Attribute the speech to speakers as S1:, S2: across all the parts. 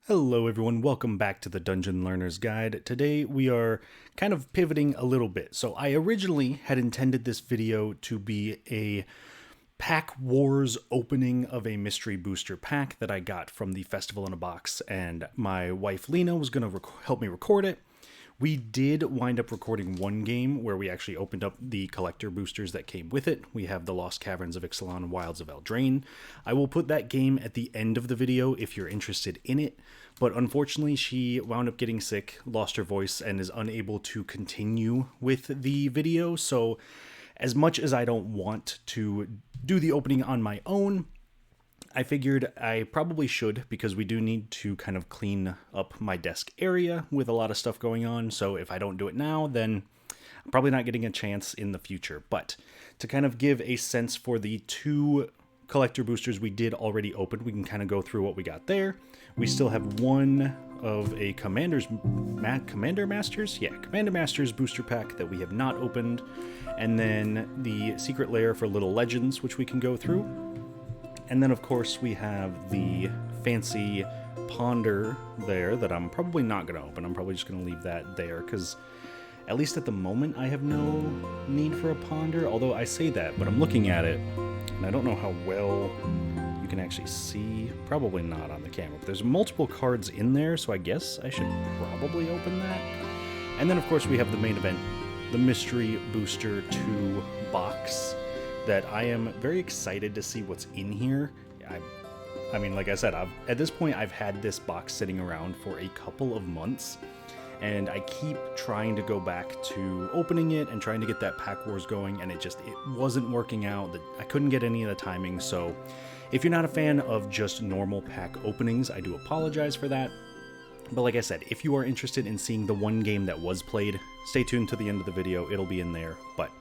S1: Hello everyone, welcome back to the Dungeon Learner's Guide. Today we are kind of pivoting a little bit. So I originally had intended this video to be a Pack Wars opening of a mystery booster pack that I got from the Festival in a Box, and my wife Lena was going to help me record it. We did wind up recording one game where we actually opened up the collector boosters that came with it. We have the Lost Caverns of Ixalan and Wilds of Eldraine. I will put that game at the end of the video if you're interested in it, but unfortunately she wound up getting sick, lost her voice, and is unable to continue with the video. So as much as I don't want to do the opening on my own, I figured I probably should, because we do need to kind of clean up my desk area with a lot of stuff going on. So if I don't do it now, then I'm probably not getting a chance in the future. But to kind of give a sense for the two collector boosters we did already open, we can kind of go through what we got there. We still have one of a Commander Masters booster pack that we have not opened. And then the Secret Lair for Little Legends, which we can go through. And then, of course, we have the fancy Ponder there that I'm probably not going to open. I'm probably just going to leave that there because, at least at the moment, I have no need for a Ponder. Although I say that, but I'm looking at it, and I don't know how well you can actually see. Probably not on the camera. But there's multiple cards in there, so I guess I should probably open that. And then, of course, we have the main event, the Mystery Booster 2 box, that I am very excited to see what's in here. I mean, like I said, at this point, I've had this box sitting around for a couple of months, and I keep trying to go back to opening it and trying to get that Pack Wars going, and it wasn't working out. I couldn't get any of the timing, so if you're not a fan of just normal pack openings, I do apologize for that. But like I said, if you are interested in seeing the one game that was played, stay tuned to the end of the video. It'll be in there, but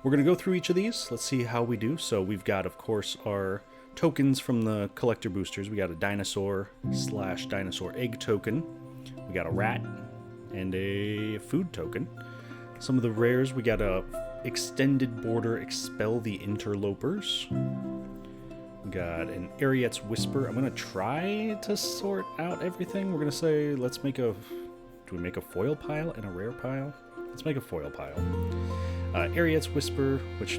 S1: we're going to go through each of these. Let's see how we do. So we've got, of course, our tokens from the collector boosters. We got a dinosaur/dinosaur egg token. We got a rat and a food token. Some of the rares, we got a extended border Expel the Interlopers. We got an Ariet's Whisper. I'm going to try to sort out everything. We're going to say, do we make a foil pile and a rare pile? Let's make a foil pile. Ariet's Whisper, which,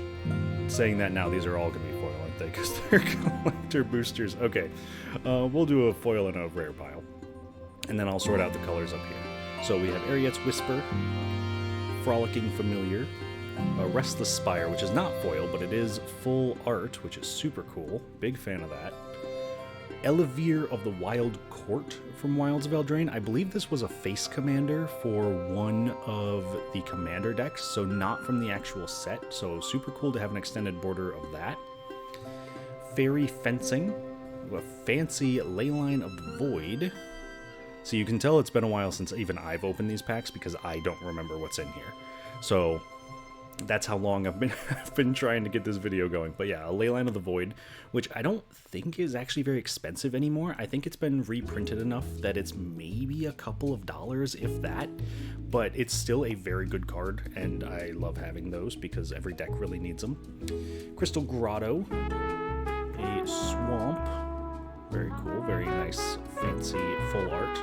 S1: saying that now, these are all going to be foil, aren't they? Because they're collector boosters. Okay, we'll do a foil and a rare pile. And then I'll sort out the colors up here. So we have Ariet's Whisper, Frolicking Familiar, Restless Spire, which is not foil, but it is full art, which is super cool. Big fan of that. Elevere of the Wild Court from Wilds of Eldraine. I believe this was a face commander for one of the commander decks, so not from the actual set, so super cool to have an extended border of that. Fairy Fencing, a fancy Leyline of the Void. So you can tell it's been a while since even I've opened these packs because I don't remember what's in here. So that's how long I've been trying to get this video going. But yeah, a Leyline of the Void, which I don't think is actually very expensive anymore. I think it's been reprinted enough that it's maybe a couple of dollars, if that. But it's still a very good card, and I love having those because every deck really needs them. Crystal Grotto, a Swamp. Very cool, very nice, fancy full art.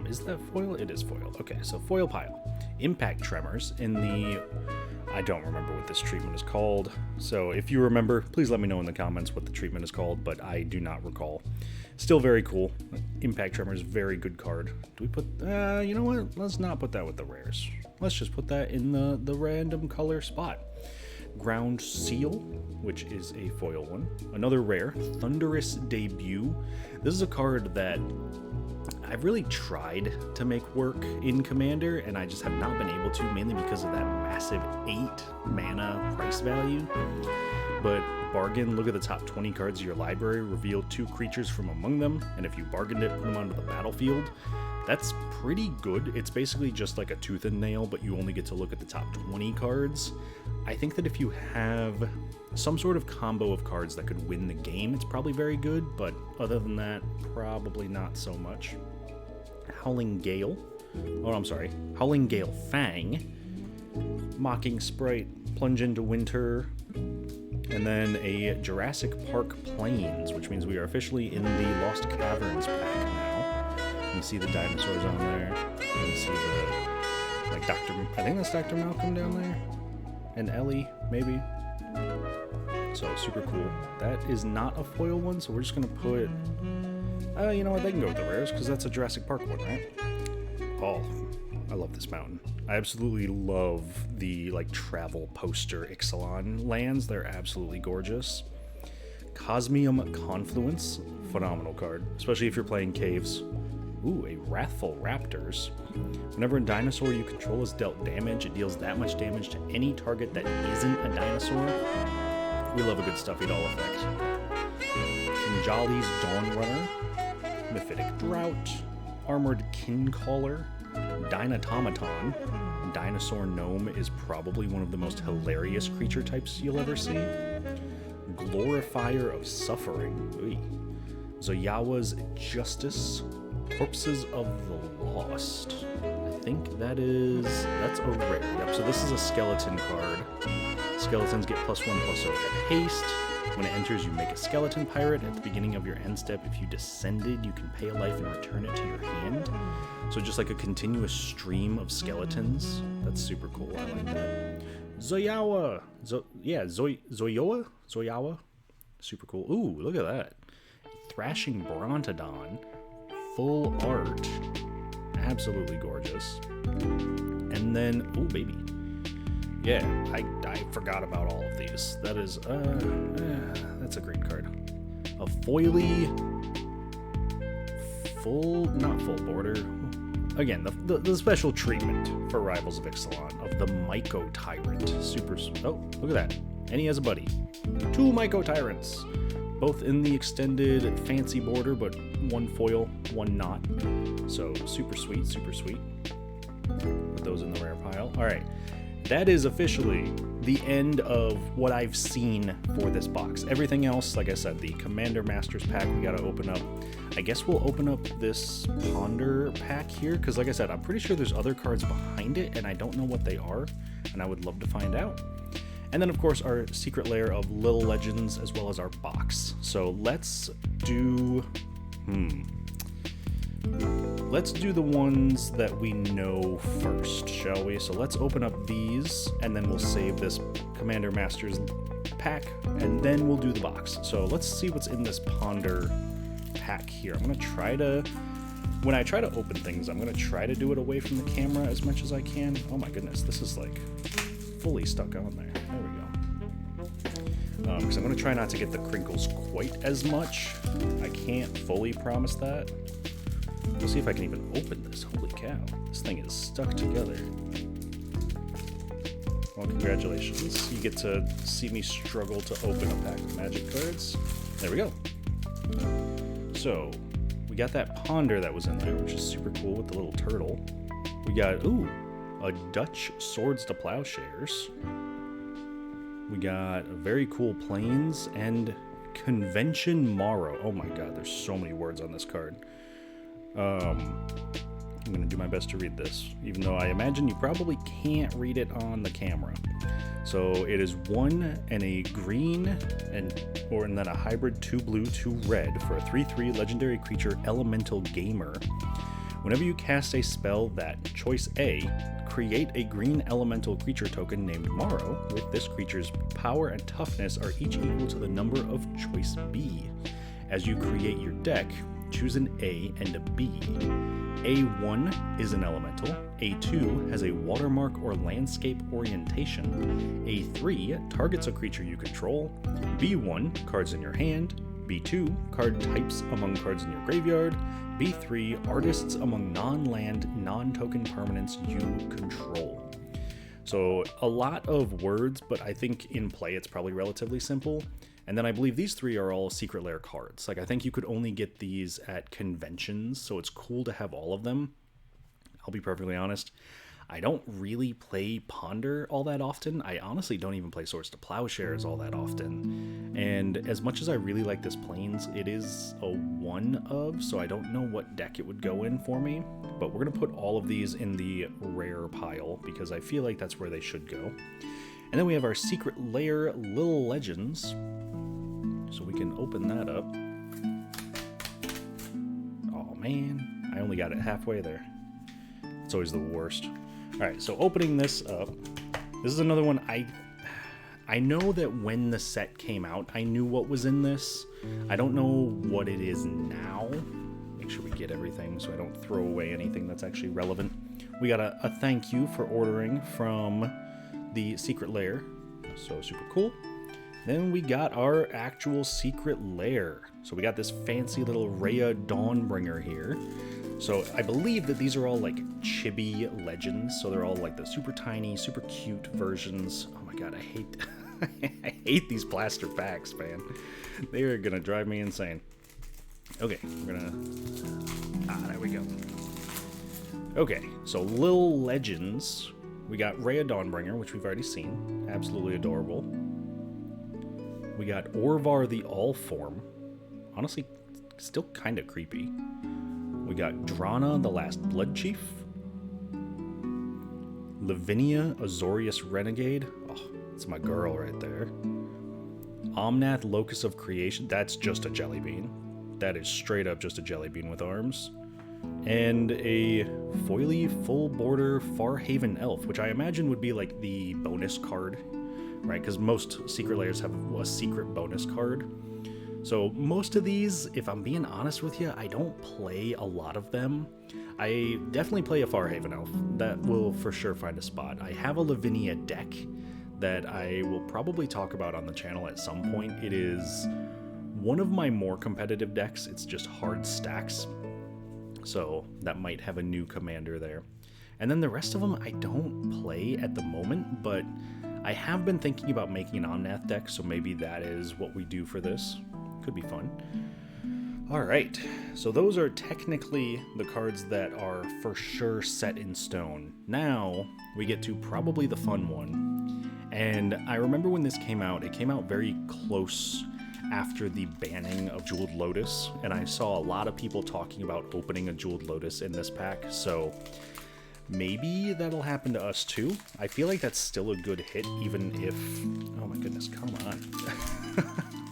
S1: Is that foil? It is foil. Okay, so foil pile. Impact Tremors in the... I don't remember what this treatment is called, so if you remember, please let me know in the comments what the treatment is called, but I do not recall. Still very cool. Impact Tremors, very good card. Do we put... you know what? Let's not put that with the rares. Let's just put that in the random color spot. Ground Seal, which is a foil one. Another rare, Thunderous Debut. This is a card that I've really tried to make work in Commander, and I just have not been able to, mainly because of that massive 8 mana price value. But bargain, look at the top 20 cards of your library, reveal 2 creatures from among them, and if you bargained it, put them onto the battlefield. That's pretty good. It's basically just like a tooth and nail, but you only get to look at the top 20 cards. I think that if you have some sort of combo of cards that could win the game, it's probably very good, but other than that, probably not so much. Howling Gale Fang, Mocking Sprite, Plunge into Winter, and then a Jurassic Park Plains, which means we are officially in the Lost Caverns pack now. You see the dinosaurs on there. You see the, like, I think that's Dr. Malcolm down there. And Ellie, maybe. So, super cool. That is not a foil one, so we're just going to put... you know what, they can go with the rares, because that's a Jurassic Park one, right? Oh, I love this mountain. I absolutely love the, like, travel poster Ixalan lands. They're absolutely gorgeous. Cosmium Confluence, phenomenal card, especially if you're playing caves. Ooh, a Wrathful Raptors. Whenever a dinosaur you control is dealt damage, it deals that much damage to any target that isn't a dinosaur. We love a good stuffy doll effect. Kinjali's Dawnrunner, Mephitic Drought, Armored Kincaller, Dynatomaton. Dinosaur Gnome is probably one of the most hilarious creature types you'll ever see. Glorifier of Suffering. Oy. Zoyawa's Justice. Corpses of the Lost. I think that's a rare. Yep, so this is a skeleton card. Skeletons get +1/+0 at haste. When it enters, you make a skeleton pirate. At the beginning of your end step, if you descended, you can pay a life and return it to your hand. So just like a continuous stream of skeletons. That's super cool. I like that. Zoyawa. Zoyawa. Super cool. Ooh, look at that. Thrashing Brontodon. Full art. Absolutely gorgeous. And then, oh baby. Yeah, I forgot about all of these. That is, that's a great card. A foily, not full border. Again, the special treatment for Rivals of Ixalan of the Myco Tyrant. Oh, look at that. And he has a buddy. 2 Myco Tyrants. Both in the extended fancy border, but one foil, one not. So super sweet, super sweet. Put those in the rare pile. All right, that is officially the end of what I've seen for this box. Everything else, like I said, the Commander Masters pack we gotta open up. I guess we'll open up this Ponder pack here, because like I said, I'm pretty sure there's other cards behind it, and I don't know what they are, and I would love to find out. And then, of course, our secret layer of Little Legends, as well as our box. So let's do... Let's do the ones that we know first, shall we? So let's open up these, and then we'll save this Commander Masters pack, and then we'll do the box. So let's see what's in this Ponder pack here. I'm going to try to... When I try to open things, I'm going to try to do it away from the camera as much as I can. Oh my goodness, this is like fully stuck on there. There we go. Because I'm going to try not to get the crinkles quite as much. I can't fully promise that. We'll see if I can even open this. Holy cow. This thing is stuck together. Well, congratulations. You get to see me struggle to open a pack of Magic cards. There we go. So, we got that Ponder that was in there, which is super cool with the little turtle. We got, ooh, a Dutch Swords to Plowshares. We got a very cool Plains and Convention Morrow. Oh my god, there's so many words on this card. I'm going to do my best to read this, even though I imagine you probably can't read it on the camera. So it is 1 and a green, and then a hybrid 2 blue, 2 red for a 3/3 legendary creature Elemental Gamer. Whenever you cast a spell that, choice A, create a green elemental creature token named Morrow, with this creature's power and toughness are each equal to the number of choice B. As you create your deck, choose an A and a B. A1 is an elemental, A2 has a watermark or landscape orientation, A3 targets a creature you control, B1 cards in your hand, B2 card types among cards in your graveyard, B3 artists among non-land, non-token permanents you control. So a lot of words, but I think in play it's probably relatively simple. And then I believe these 3 are all secret lair cards. Like, I think you could only get these at conventions, so it's cool to have all of them. I'll be perfectly honest. I don't really play Ponder all that often. I honestly don't even play Swords to Plowshares all that often. And as much as I really like this Plains, it is a 1 of, so I don't know what deck it would go in for me. But we're going to put all of these in the rare pile, because I feel like that's where they should go. And then we have our secret lair Little Legends. So we can open that up. Oh man. I only got it halfway there. It's always the worst. Alright, so opening this up. This is another one I know that when the set came out, I knew what was in this. I don't know what it is now. Make sure we get everything so I don't throw away anything that's actually relevant. We got a thank you for ordering from the secret lair. So super cool. Then we got our actual secret lair. So we got this fancy little Rhea Dawnbringer here. So I believe that these are all like chibi legends. So they're all like the super tiny, super cute versions. Oh my god, I hate I hate these plaster packs, man. They are gonna drive me insane. Okay, we're gonna... there we go. Okay, so Lil Legends. We got Rhea Dawnbringer, which we've already seen. Absolutely adorable. We got Orvar the Allform. Honestly, still kind of creepy. We got Drana, the Last Blood Chief. Lavinia, Azorius Renegade. Oh, it's my girl right there. Omnath, Locus of Creation. That's just a jelly bean. That is straight up just a jelly bean with arms. And a foily full border Farhaven Elf, which I imagine would be like the bonus card, right? Because most secret layers have a secret bonus card. So most of these, if I'm being honest with you, I don't play a lot of them. I definitely play a Farhaven Elf. That will for sure find a spot. I have a Lavinia deck that I will probably talk about on the channel at some point. It is one of my more competitive decks. It's just hard stacks. So that might have a new commander there. And then the rest of them I don't play at the moment, but I have been thinking about making an Omnath deck, so maybe that is what we do for this. Could be fun. Alright, so those are technically the cards that are for sure set in stone. Now, we get to probably the fun one. And I remember when this came out, it came out very close after the banning of Jeweled Lotus, and I saw a lot of people talking about opening a Jeweled Lotus in this pack, so maybe that'll happen to us too. I feel like that's still a good hit, even if... Oh my goodness, come on.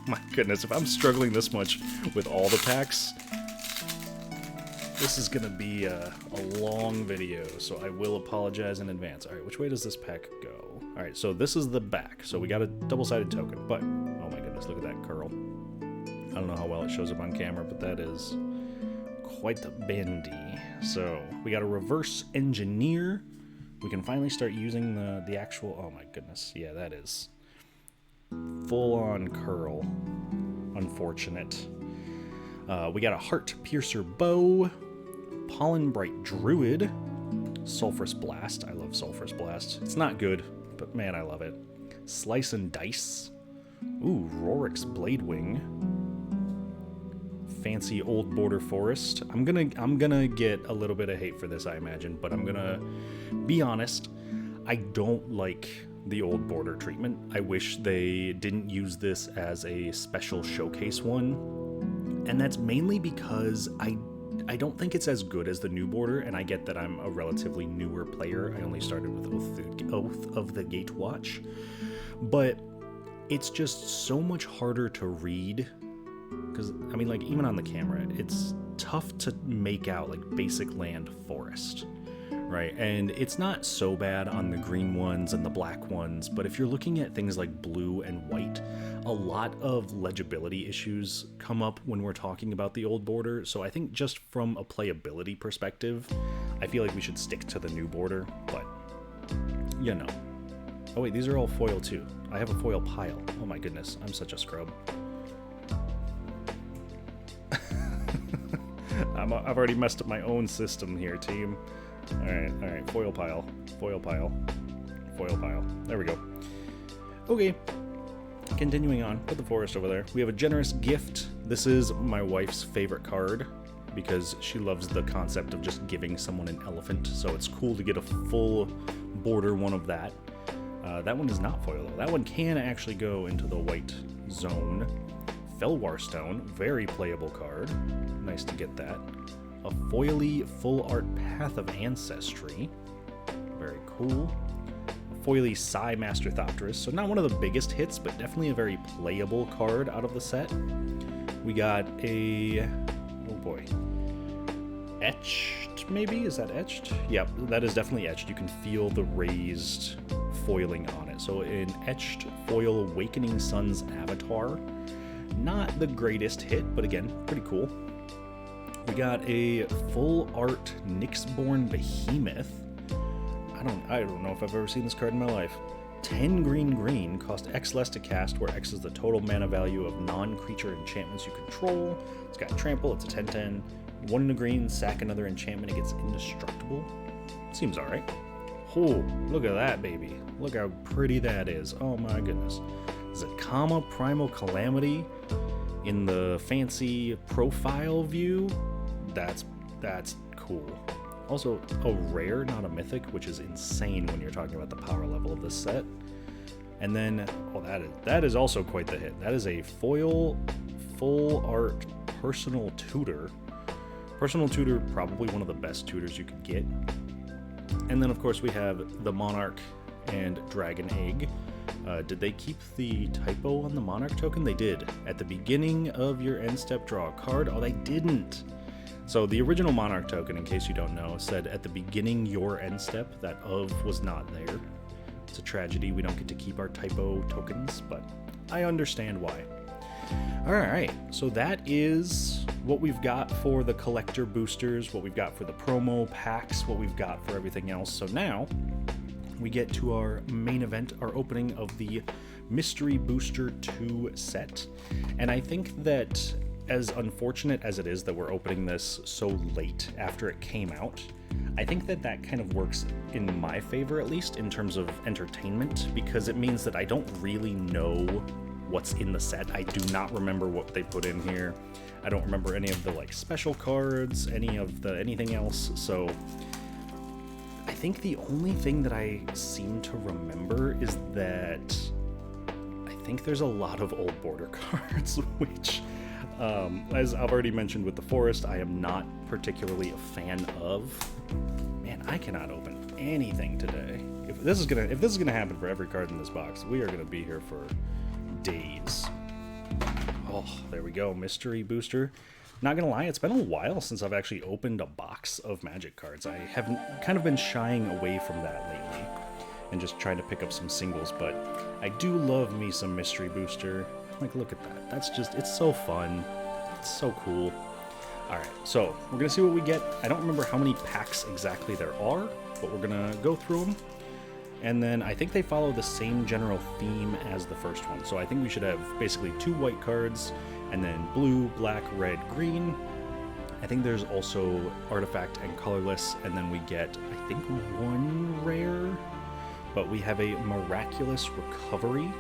S1: My goodness, if I'm struggling this much with all the packs, this is gonna be a long video, so I will apologize in advance. Alright, which way does this pack go? Alright, so this is the back, so we got a double-sided token, but... Oh my goodness, look at that curl. I don't know how well it shows up on camera, but that is quite bendy. So, we got a reverse engineer. We can finally start using the actual... Oh my goodness, yeah, that is full-on curl. Unfortunate. We got a Heart Piercer Bow, Pollen Bright Druid, Sulphurous Blast. I love Sulphurous Blast. It's not good, but man, I love it. Slice and Dice. Ooh, Rorik's Bladewing. Fancy Old Border Forest. I'm gonna get a little bit of hate for this, I imagine, but I'm gonna be honest. I don't like the Old Border treatment. I wish they didn't use this as a special showcase one, and that's mainly because I don't think it's as good as the New Border, and I get that I'm a relatively newer player. I only started with Oath of the Gatewatch, but it's just so much harder to read, because, I mean, like, even on the camera, it's tough to make out, like, basic land forest, right? And it's not so bad on the green ones and the black ones, but if you're looking at things like blue and white, a lot of legibility issues come up when we're talking about the Old Border, so I think just from a playability perspective, I feel like we should stick to the New Border, but, you know. Oh wait, these are all foil too. I have a foil pile. Oh my goodness, I'm such a scrub. I've already messed up my own system here, team. Alright, foil pile, foil pile, foil pile. There we go. Okay, continuing on, put the forest over there. We have a Generous Gift. This is my wife's favorite card because she loves the concept of just giving someone an elephant, so it's cool to get a full border one of that. That one is not foil though. That one can actually go into the white zone. Felwar Stone, very playable card. Nice to get that. A foily full art Path of Ancestry. Very cool. A foily Psy Master Thopterus. So not one of the biggest hits, but definitely a very playable card out of the set. We got a... Oh boy. etched, maybe? Is that etched? Yep, that is definitely etched. You can feel the raised foiling on it. So an etched foil Awakening Sun's Avatar. Not the greatest hit, but again, pretty cool. We got a full art Nyxborn Behemoth. I don't know if I've ever seen this card in my life. 10 green, cost X less to cast, where X is the total mana value of non-creature enchantments you control. It's got trample, it's a 10/10. 1 in a green, sack another enchantment, it gets indestructible. Seems alright. Oh, look at that, baby. Look how pretty that is. Oh my goodness. Zakama Primal Calamity in the fancy profile view. That's cool. Also, a rare, not a mythic, which is insane when you're talking about the power level of this set. And then, oh, that is also quite the hit. That is a foil, full art Personal Tutor. Personal Tutor, probably one of the best tutors you could get. And then, of course, we have the Monarch and Dragon Egg. Did they keep the typo on the Monarch token? They did. At the beginning of your end step, draw a card. Oh, they didn't. So the original Monarch token, in case you don't know, said at the beginning your end step. That of was not there. It's a tragedy we don't get to keep our typo tokens, but I understand why. Alright, so that is what we've got for the collector boosters, what we've got for the promo packs, what we've got for everything else. So now we get to our main event, our opening of the Mystery Booster 2 set. And I think that, as unfortunate as it is that we're opening this so late after it came out, I think that that kind of works in my favor, at least in terms of entertainment, because it means that I don't really know what's in the set. I do not remember what they put in here. I don't remember any of the like special cards, anything else. So I think the only thing that I seem to remember is that I think there's a lot of old border cards, which as I've already mentioned with the Forest, I am not particularly a fan of. Man, I cannot open anything today. If this is gonna happen for every card in this box, we are gonna be here for days. Oh, there we go, Mystery Booster. Not gonna lie, it's been a while since I've actually opened a box of Magic cards. I haven't kind of been shying away from that lately and just trying to pick up some singles, but I do love me some Mystery Booster. Like, look at that. That's just, it's so fun. It's so cool. Alright, so we're gonna see what we get. I don't remember how many packs exactly there are, but we're gonna go through them. And then I think they follow the same general theme as the first one. So I think we should have basically 2 white cards, and then blue, black, red, green. I think there's also artifact and colorless, and then we get, I think, 1 rare. But we have a Miraculous Recovery,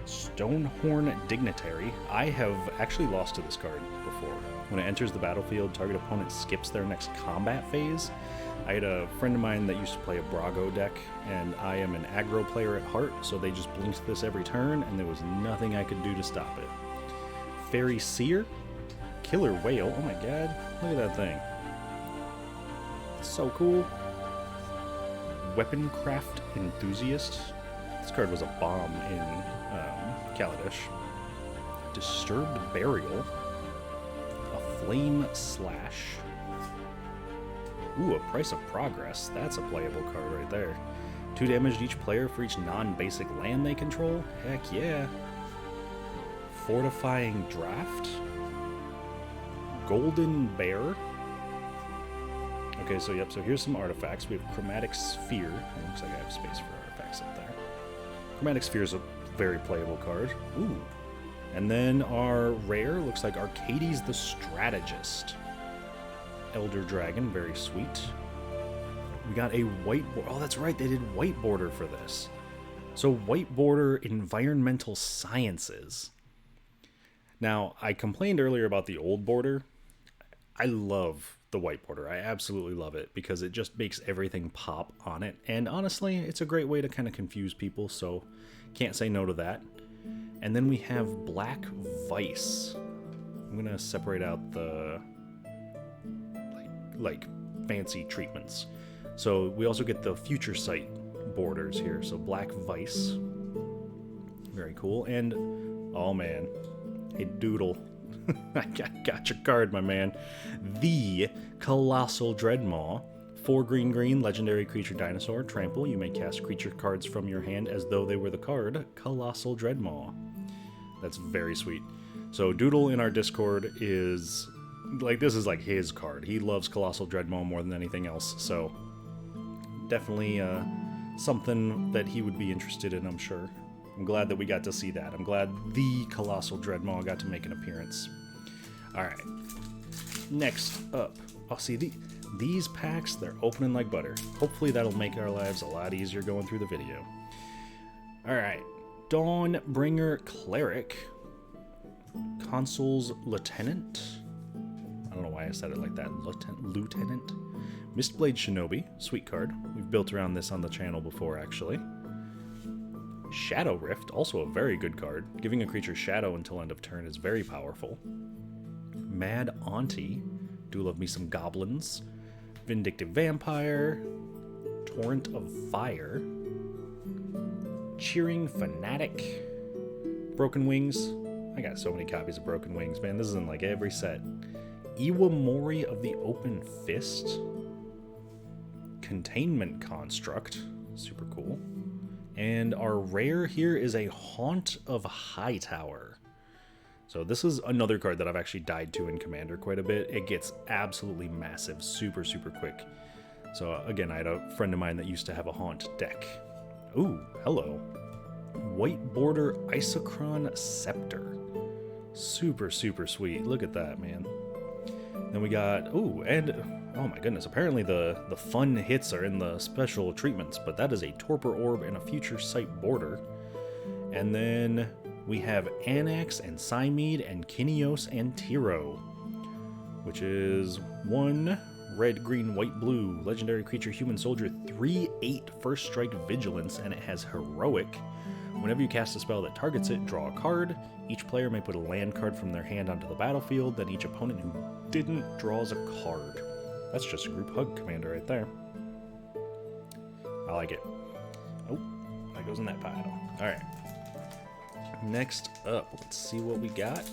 S1: Stonehorn Dignitary. I have actually lost to this card before. When it enters the battlefield, target opponent skips their next combat phase. I had a friend of mine that used to play a Brago deck, and I am an aggro player at heart, so they just blinked this every turn, and there was nothing I could do to stop it. Fairy Seer, Killer Whale, oh my god, look at that thing. It's so cool. Weaponcraft Enthusiast. This card was a bomb in Kaladesh. Disturbed Burial. A Flame Slash. Ooh, a Price of Progress. That's a playable card right there. 2 damage to each player for each non-basic land they control? Heck yeah. Fortifying Draft. Golden Bear. Okay, so yep, so here's some artifacts. We have Chromatic Sphere. It looks like I have space for artifacts up there. Chromatic Sphere is a very playable card. Ooh. And then our rare looks like Arcades the Strategist. Elder Dragon, very sweet. We got a white border. Oh, that's right, they did white border for this. So white border Environmental Sciences. Now, I complained earlier about the old border. I love the white border. I absolutely love it because it just makes everything pop on it. And honestly, it's a great way to kind of confuse people, so can't say no to that. And then we have Black Vice. I'm going to separate out the like fancy treatments. So we also get the Future Sight borders here. So Black Vice. Very cool. And oh man, a doodle. I got your card, my man. The Colossal Dreadmaw. 4 green, legendary creature dinosaur. Trample. You may cast creature cards from your hand as though they were the card. Colossal Dreadmaw. That's very sweet. So Doodle in our Discord is, like, this is like his card. He loves Colossal Dreadmaw more than anything else. So definitely something that he would be interested in, I'm sure. I'm glad that we got to see that. I'm glad the Colossal Dreadmaw got to make an appearance. Alright. Next up. Oh, see, these packs, they're opening like butter. Hopefully that'll make our lives a lot easier going through the video. Alright. Dawnbringer Cleric. Consul's Lieutenant. I don't know why I said it like that. Lieutenant. Mistblade Shinobi. Sweet card. We've built around this on the channel before, actually. Shadow Rift. Also a very good card. Giving a creature shadow until end of turn is very powerful. Mad Auntie. Do love me some goblins. Vindictive Vampire. Torrent of Fire. Cheering Fanatic. Broken Wings. I got so many copies of Broken Wings, man. This is in like every set. Iwamori of the Open Fist. Containment Construct. Super cool. And our rare here is a Haunt of Hightower. So this is another card that I've actually died to in Commander quite a bit. It gets absolutely massive, super quick. So again, I had a friend of mine that used to have a Haunt deck. Ooh, hello. White Border Isochron Scepter. Super sweet. Look at that, man. Then we got, ooh, and oh my goodness, apparently the fun hits are in the special treatments, but that is a Torpor Orb and a Future Sight Border. And then we have Anax and Cymede and Kinios and Tiro, which is 1 red, green, white, blue, legendary creature, human soldier, 3/8 first strike vigilance, and it has heroic. Whenever you cast a spell that targets it, draw a card. Each player may put a land card from their hand onto the battlefield, then each opponent who didn't draws a card. That's just a group hug commander right there. I like it. Oh, that goes in that pile. Alright. Next up, let's see what we got.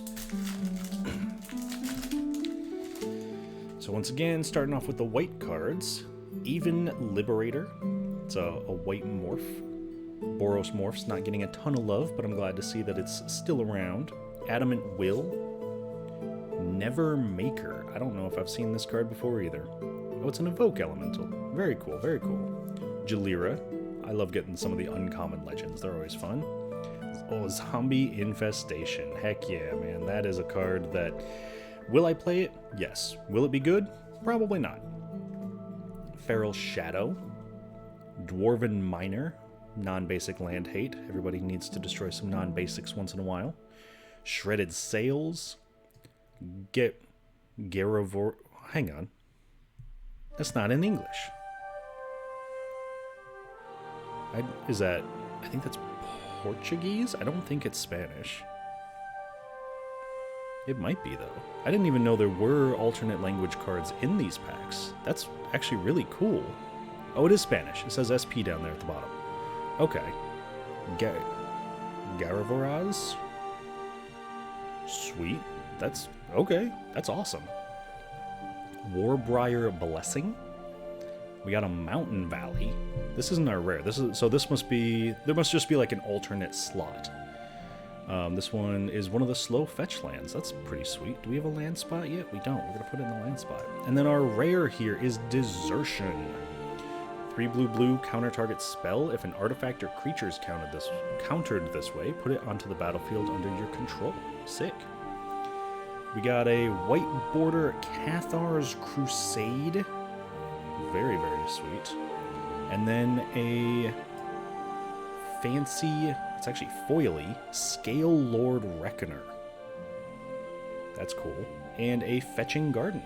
S1: So once again, starting off with the white cards. Even Liberator. It's a white morph. Boros Morph's not getting a ton of love, but I'm glad to see that it's still around. Adamant Will. Never Maker. I don't know if I've seen this card before either. Oh, it's an Evoke Elemental. Very cool, very cool. Jalira. I love getting some of the uncommon legends. They're always fun. Oh, Zombie Infestation. Heck yeah, man. That is a card that... Will I play it? Yes. Will it be good? Probably not. Feral Shadow. Dwarven Miner. Non-basic land hate. Everybody needs to destroy some non-basics once in a while. Shredded Sails. Garavor... Hang on. That's not in English. I think that's Portuguese? I don't think it's Spanish. It might be, though. I didn't even know there were alternate language cards in these packs. That's actually really cool. Oh, it is Spanish. It says SP down there at the bottom. Okay. Garavoraz? Sweet. That's... okay. That's awesome. Warbriar Blessing. We got a Mountain Valley. This isn't our rare. This must be... there must just be like an alternate slot. This one is one of the slow fetch lands. That's pretty sweet. Do we have a land spot yet? We don't. We're going to put it in the land spot. And then our rare here is Desertion. 3 blue, counter target spell. If an artifact or creature is countered this way, put it onto the battlefield under your control. Sick. We got a white border Cathar's Crusade. Very sweet. And then a fancy, it's actually foily, Scale Lord Reckoner. That's cool. And a Fetching Garden.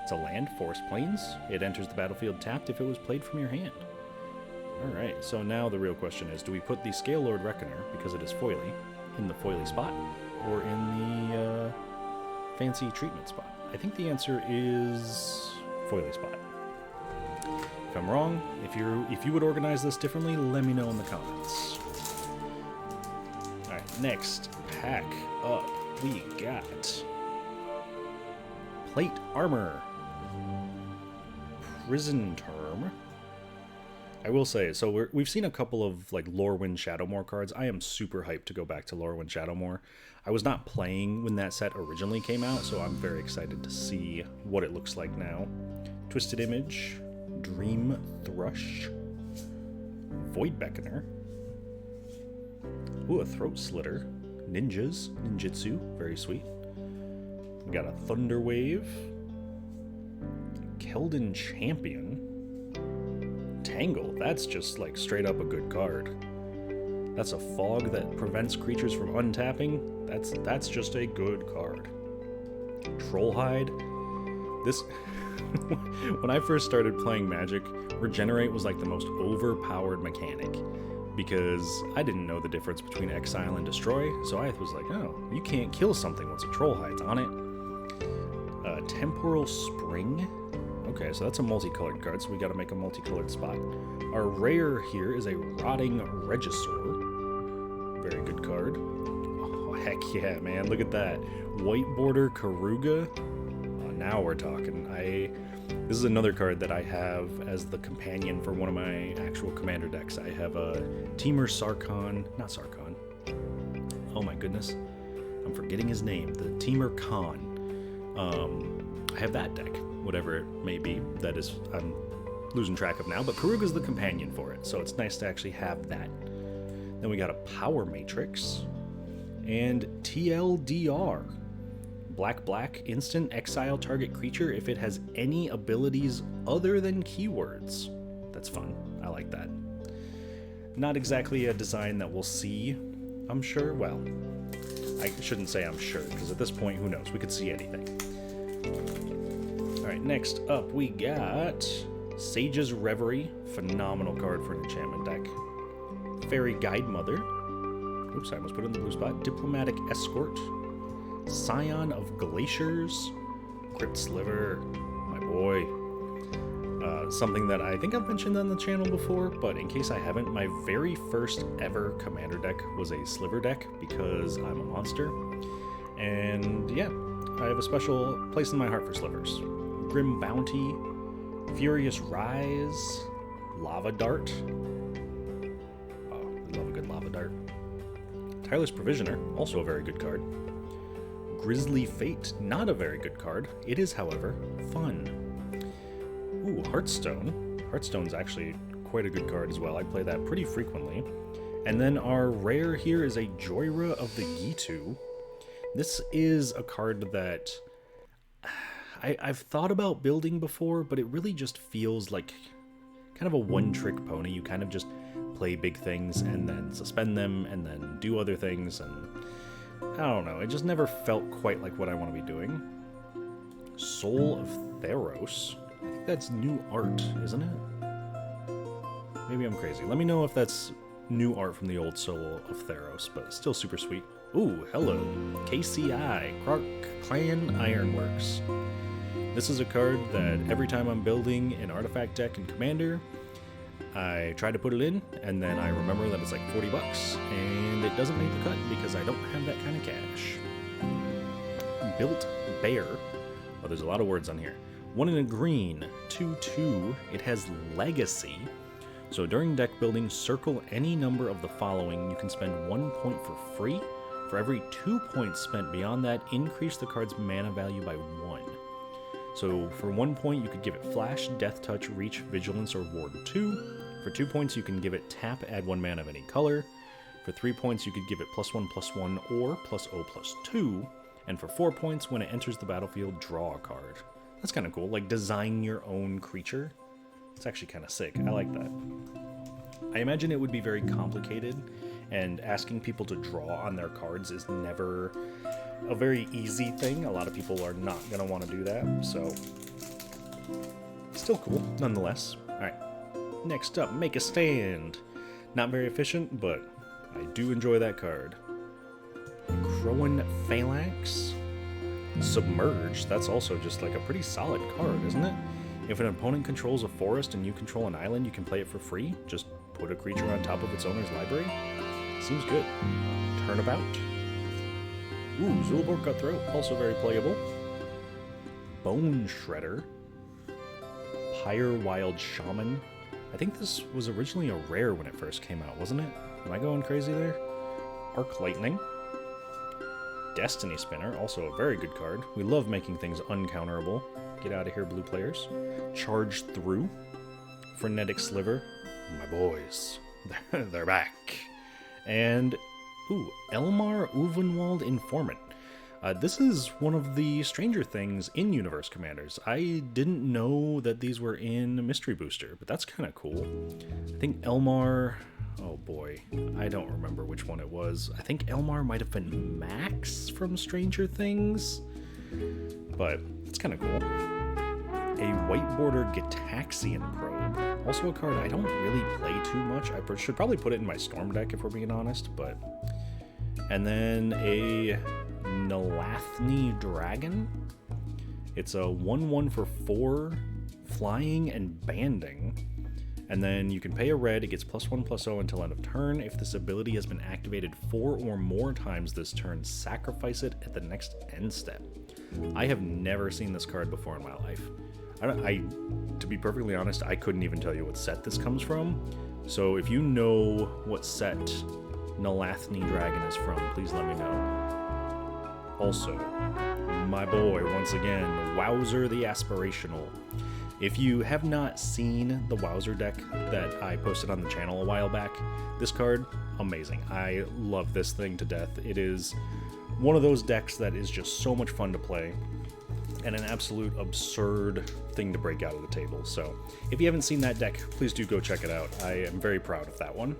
S1: It's a land, forest plains. It enters the battlefield tapped if it was played from your hand. Alright, so now the real question is, do we put the Scale Lord Reckoner, because it is foily, in the foily spot, or in the fancy treatment spot? I think the answer is foily spot. If I'm wrong, if you would organize this differently, let me know in the comments. Alright, next pack up, we got Plate Armor. Prison Term. I will say, so we've seen a couple of like Lorwyn Shadowmoor cards. I am super hyped to go back to Lorwyn Shadowmoor. I was not playing when that set originally came out, so I'm very excited to see what it looks like now. Twisted Image, Dream Thrush, Void Beckoner. Ooh, a Throat Slitter. Ninjas, Ninjutsu, very sweet. We got a Thunder Wave. Keldon Champion. Tangle, that's just like straight up a good card. That's a fog that prevents creatures from untapping. That's just a good card. Trollhide. This when I first started playing Magic, Regenerate was like the most overpowered mechanic because I didn't know the difference between Exile and Destroy, so I was like, oh, you can't kill something once a Trollhide's on it. Temporal Spring. Okay, so that's a multicolored card, so we gotta make a multicolored spot. Our rare here is a Rotting Regisaur. Very good card. Oh, heck yeah, man, look at that. White Border Karuga. Oh, now we're talking. This is another card that I have as the companion for one of my actual commander decks. I have a Temur Sarkhan, not Sarkhan. Oh my goodness. I'm forgetting his name. The Temur Khan. I have that deck, whatever it may be. That is, I'm losing track of now, but Karuga's the companion for it, so it's nice to actually have that. Then we got a Power Matrix and TLDR. Black, instant exile target creature if it has any abilities other than keywords. That's fun. I like that. Not exactly a design that we'll see, I'm sure. Well, I shouldn't say I'm sure, because at this point, who knows? We could see anything. Alright, next up we got Sage's Reverie. Phenomenal card for an enchantment deck. Fairy Guide Mother. Oops, I almost put it in the blue spot. Diplomatic Escort. Scion of Glaciers. Crypt Sliver. My boy. Something that I think I've mentioned on the channel before, but in case I haven't, my very first ever commander deck was a Sliver deck because I'm a monster. And yeah, I have a special place in my heart for Slivers. Grim Bounty, Furious Rise, Lava Dart. Oh, I love a good Lava Dart. Tireless Provisioner, also a very good card. Grisly Fate, not a very good card. It is, however, fun. Ooh, Hearthstone. Hearthstone's actually quite a good card as well. I play that pretty frequently. And then our rare here is a Joyra of the Gitu. This is a card that I've thought about building before, but it really just feels like kind of a one-trick pony. You kind of just play big things and then suspend them and then do other things, and I don't know. It just never felt quite like what I want to be doing. Soul of Theros. I think that's new art, isn't it? Maybe I'm crazy. Let me know if that's new art from the old Soul of Theros, but still super sweet. Ooh, hello. KCI, Clan Ironworks. This is a card that every time I'm building an artifact deck in Commander, I try to put it in, and then I remember that it's like 40 bucks, and it doesn't make the cut because I don't have that kind of cash. Built Bear. Oh, there's a lot of words on here. 1 in a green, 2/2. It has Legacy. So during deck building, circle any number of the following. You can spend 1 point for free. For every 2 points spent beyond that, increase the card's mana value by 1. So for 1 point, you could give it Flash, Death Touch, Reach, Vigilance, or Ward 2. For 2 points, you can give it Tap, add 1 mana of any color. For 3 points, you could give it +1/+1 or +0/+2. And for 4 points, when it enters the battlefield, draw a card. That's kind of cool, like design your own creature. It's actually kind of sick. I like that. I imagine it would be very complicated, and asking people to draw on their cards is never a very easy thing. A lot of people are not going to want to do that, so still cool nonetheless. Alright, next up, Make a Stand. Not very efficient, but I do enjoy that card. Crowan Phalanx. Submerge, that's also just like a pretty solid card, isn't it? If an opponent controls a forest and you control an island, you can play it for free. Just put a creature on top of its owner's library. Seems good. Turnabout. Ooh, Zulborg Cutthroat, also very playable. Bone Shredder, Pyre Wild Shaman. I think this was originally a rare when it first came out, wasn't it? Am I going crazy there? Arc Lightning, Destiny Spinner, also a very good card. We love making things uncounterable. Get out of here, blue players. Charge Through, Frenetic Sliver, my boys, they're back. And, ooh, Elmar Uvenwald Informant. This is one of the stranger things in Universe Commanders. I didn't know that these were in Mystery Booster, but that's kind of cool. I think Elmar... Oh boy, I don't remember which one it was. I think Elmar might have been Max from Stranger Things, but it's kind of cool. A White Border Gitaxian Probe. Also a card I don't really play too much. I should probably put it in my Storm deck if we're being honest, but... And then a Nalathni Dragon. It's a 1/1 for 4, flying and banding. And then you can pay a red, it gets +1/+0 until end of turn. If this ability has been activated 4 or more times this turn, sacrifice it at the next end step. I have never seen this card before in my life. To be perfectly honest, I couldn't even tell you what set this comes from. So if you know what set Nalathni Dragon is from, please let me know. Also, my boy, once again, Wowzer the Aspirational. If you have not seen the Wowzer deck that I posted on the channel a while back, this card, amazing. I love this thing to death. It is one of those decks that is just so much fun to play and an absolute absurd thing to break out of the table. So if you haven't seen that deck, please do go check it out. I am very proud of that one.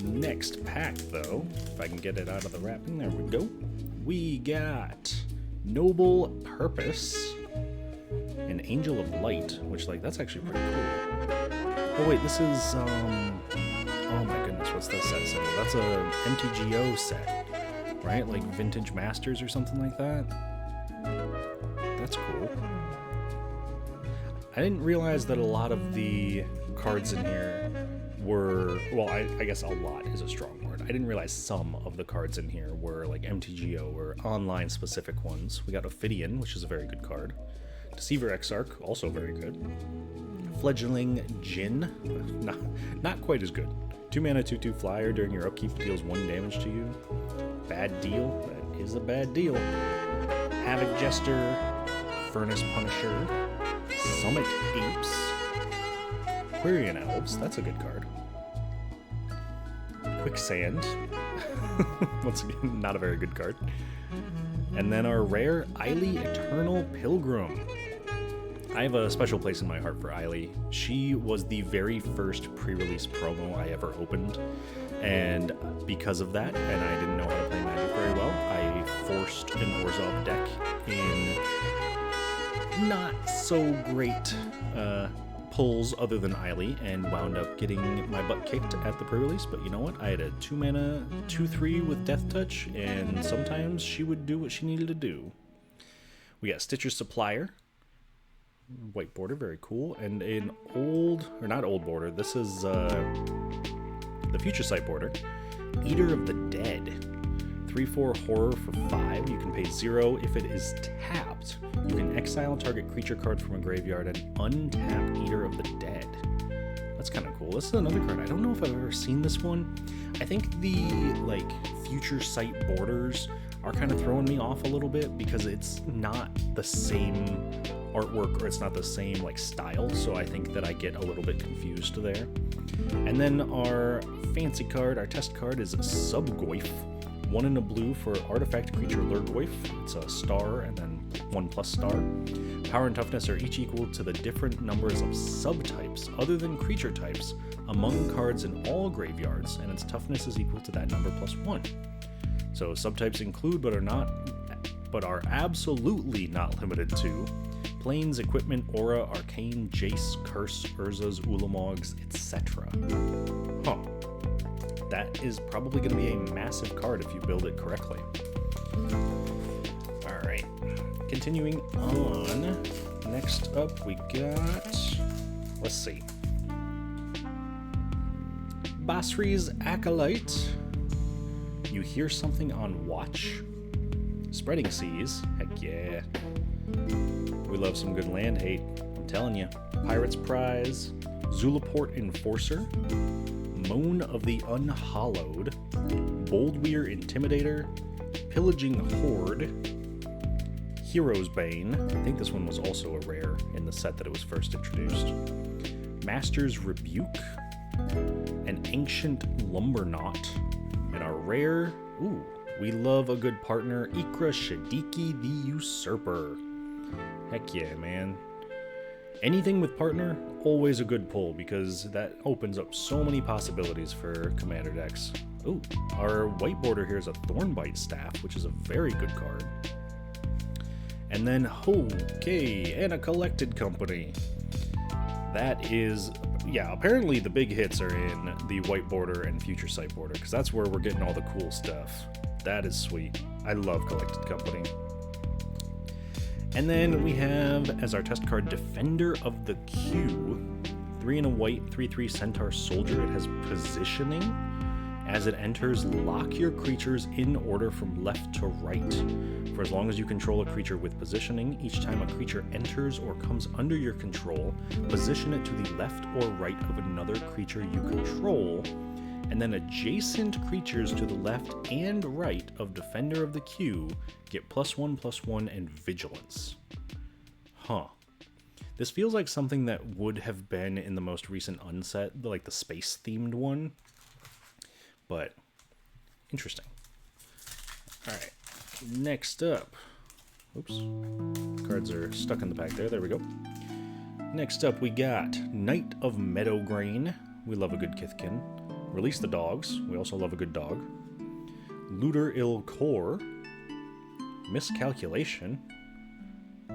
S1: Next pack, though, if I can get it out of the wrapping, there we go. We got Noble Purpose, an Angel of Light, which, like, that's actually pretty cool. Oh wait, this is, oh my goodness, what's that set symbol? That's a MTGO set, right? Like Vintage Masters or something like that? That's cool. I didn't realize that a lot of the cards in here were, well, I guess a lot is a strong word. I didn't realize some of the cards in here were like MTGO or online specific ones. We got Ophidian, which is a very good card. Deceiver Exarch, also very good. Fledgling Jinn, not quite as good. 2 mana 2/2 flyer, during your upkeep deals 1 damage to you. Bad deal, that is a bad deal. Havoc Jester, Furnace Punisher, Summit Apes, Quirion Elves, that's a good card. Quicksand, once again, not a very good card. And then our rare Eily Eternal Pilgrim. I have a special place in my heart for Eily. She was the very first pre-release promo I ever opened, and because of that, and I didn't know how to play Magic very well, I forced an Orzhov deck in not so great pulls other than Eily, and wound up getting my butt kicked at the pre-release. But you know what? I had a 2 mana 2/3 with Death Touch, and sometimes she would do what she needed to do. We got Stitcher's Supplier, white border, very cool, and an old, or not old border, this is the Future Sight border, Eater of the Dead. 3/4 horror for 5. You can pay 0 if it is tapped. You can exile target creature card from a graveyard and untap Eater of the Dead. That's kind of cool. This is another card. I don't know if I've ever seen this one. I think the like Future Sight borders are kind of throwing me off a little bit because it's not the same artwork, or it's not the same like style, so I think that I get a little bit confused there. And then our fancy card, our test card, is Subgoyf. 1 in a blue for artifact creature Lurgoyf. It's a star and then 1+ star. Power and toughness are each equal to the different numbers of subtypes other than creature types among cards in all graveyards, and its toughness is equal to that number +1. So subtypes include but are absolutely not limited to Planes, Equipment, Aura, Arcane, Jace, Curse, Urzas, Ulamogs, etc. Huh. That is probably going to be a massive card if you build it correctly. Alright, continuing on. Next up we got, let's see, Basri's Acolyte. You hear something on watch. Spreading Seas, heck yeah. love some good land hate. I'm telling you. Pirate's Prize, Zulaport Enforcer, Moan of the Unhallowed, Boldweir Intimidator, Pillaging Horde, Hero's Bane. I think this one was also a rare in the set that it was first introduced. Master's Rebuke, an Ancient Lumberknot, and our rare, ooh, we love a good partner, Ikra Shadiki the Usurper. Heck yeah, man. Anything with partner, always a good pull, because that opens up so many possibilities for commander decks. Ooh, our white border here is a Thornbite Staff, which is a very good card. And then, okay, and a Collected Company. That is, yeah, apparently the big hits are in the white border and future sight border, because that's where we're getting all the cool stuff. That is sweet. I love Collected Company. And then we have, as our test card, Defender of the Queue. 3 and a white, 3/3 Centaur Soldier. It has positioning. As it enters, lock your creatures in order from left to right. For as long as you control a creature with positioning, each time a creature enters or comes under your control, position it to the left or right of another creature you control, and then adjacent creatures to the left and right of Defender of the Queue get +1/+1 and Vigilance. Huh. This feels like something that would have been in the most recent unset, like the space-themed one. But, interesting. Alright, next up. Oops. Cards are stuck in the pack there. There we go. Next up, we got Knight of Meadowgrain. We love a good Kithkin. Release the Dogs. We also love a good dog. Looter Il Core. Miscalculation.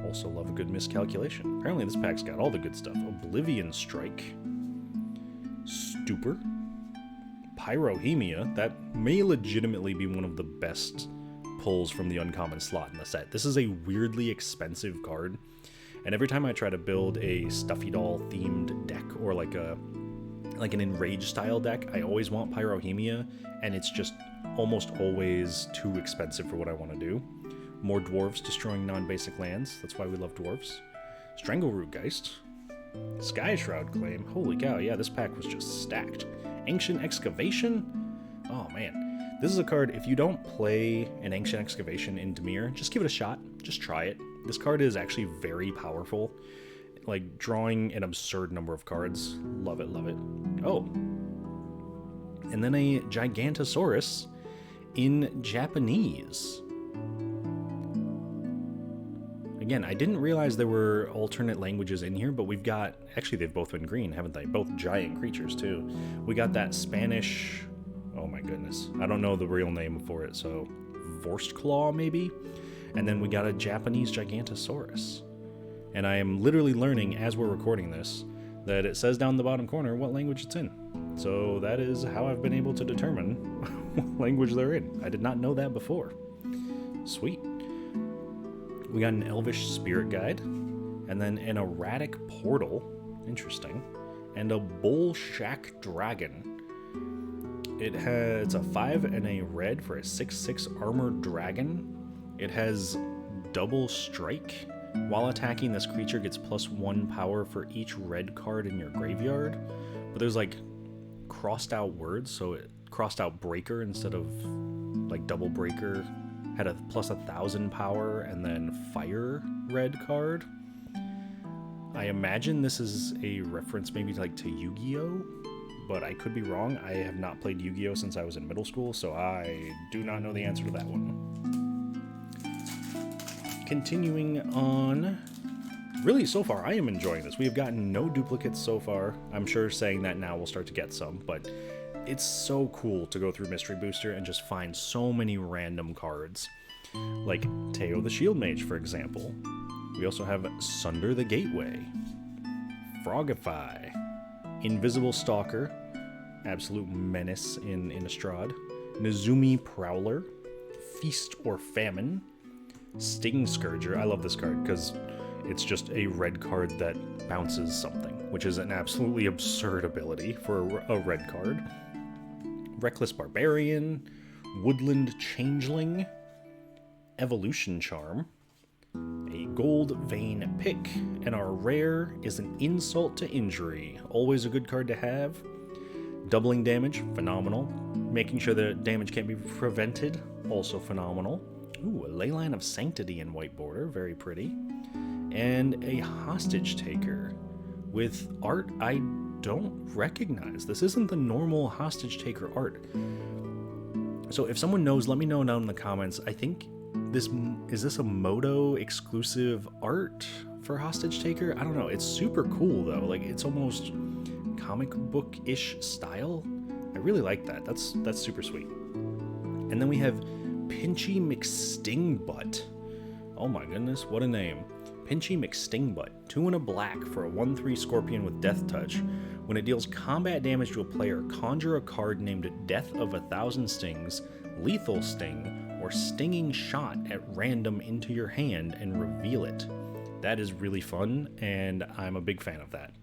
S1: Also love a good Miscalculation. Apparently this pack's got all the good stuff. Oblivion Strike. Stupor. Pyrohemia. That may legitimately be one of the best pulls from the uncommon slot in the set. This is a weirdly expensive card, and every time I try to build a Stuffy Doll themed deck or like an Enraged style deck, I always want Pyrohemia, and it's just almost always too expensive for what I want to do. More dwarves destroying non-basic lands. That's why we love dwarves. Strangleroot Geist. Sky Shroud Claim. Holy cow, yeah, this pack was just stacked. Ancient Excavation? Oh man. This is a card, if you don't play an Ancient Excavation in Dimir, just give it a shot. Just try it. This card is actually very powerful. Like, drawing an absurd number of cards. Love it, love it. Oh. And then a Gigantosaurus in Japanese. Again, I didn't realize there were alternate languages in here, but we've got... Actually, they've both been green, haven't they? Both giant creatures, too. We got that Spanish... Oh my goodness. I don't know the real name for it, so... Vorstclaw, maybe? And then we got a Japanese Gigantosaurus. And I am literally learning, as we're recording this, that it says down the bottom corner what language it's in. So that is how I've been able to determine what language they're in. I did not know that before. Sweet. We got an Elvish Spirit Guide, and then an Erratic Portal, interesting, and a Bull Shack Dragon. It's a 5 and a red for a 6/6 Armored Dragon. It has double strike. While attacking, this creature gets +1 power for each red card in your graveyard. But there's like crossed out words, so it crossed out breaker instead of like double breaker. Had a +1,000 power, and then fire red card. I imagine this is a reference maybe like to Yu-Gi-Oh, but I could be wrong. I have not played Yu-Gi-Oh since I was in middle school, so I do not know the answer to that one. Continuing on, really so far I am enjoying this. We have gotten no duplicates so far. I'm sure saying that now we'll start to get some, but it's so cool to go through Mystery Booster and just find so many random cards. Like Teo the Shield Mage, for example. We also have Sunder the Gateway, Frogify, Invisible Stalker, absolute menace in Innistrad, Nezumi Prowler, Feast or Famine, Sting Scourger. I love this card because it's just a red card that bounces something, which is an absolutely absurd ability for a red card. Reckless Barbarian, Woodland Changeling, Evolution Charm, a Gold Vein Pick, and our rare is an Insult to Injury. Always a good card to have. Doubling damage, phenomenal. Making sure that damage can't be prevented, also phenomenal. Ooh, a Leyline of Sanctity in white border, very pretty. And a Hostage Taker with art I don't recognize. This isn't the normal Hostage Taker art. So if someone knows, let me know down in the comments. I think is this a Moto exclusive art for Hostage Taker? I don't know. It's super cool though. Like, it's almost comic book-ish style. I really like that. That's super sweet. And then we have Pinchy McStingbutt. Oh my goodness, what a name. Pinchy McStingbutt. 2 and a black for a 1/3 Scorpion with Death Touch. When it deals combat damage to a player, conjure a card named Death of 1,000 Stings, Lethal Sting, or Stinging Shot at random into your hand and reveal it. That is really fun, and I'm a big fan of that.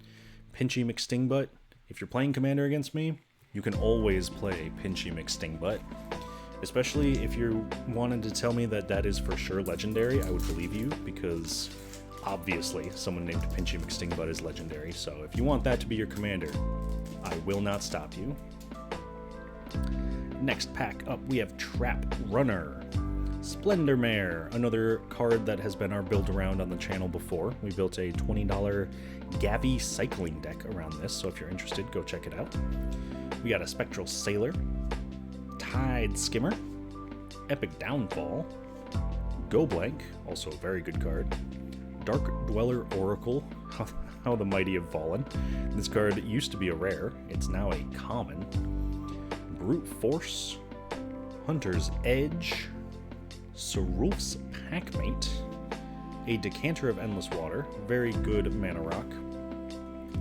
S1: Pinchy McStingbutt. If you're playing Commander against me, you can always play Pinchy McStingbutt. Especially if you wanted to tell me that that is for sure legendary, I would believe you, because obviously someone named Pinchy McStingbutt is legendary. So if you want that to be your commander, I will not stop you. Next pack up, we have Trap Runner. Splendor Mare, another card that has been our build around on the channel before. We built a $20 Gavi cycling deck around this, so if you're interested, go check it out. We got a Spectral Sailor, Tide Skimmer, Epic Downfall, Go Blank, also a very good card, Dark Dweller Oracle, how the mighty have fallen. This card used to be a rare, it's now a common. Brute Force, Hunter's Edge, Sarulf's Packmate, a Decanter of Endless Water, very good mana rock.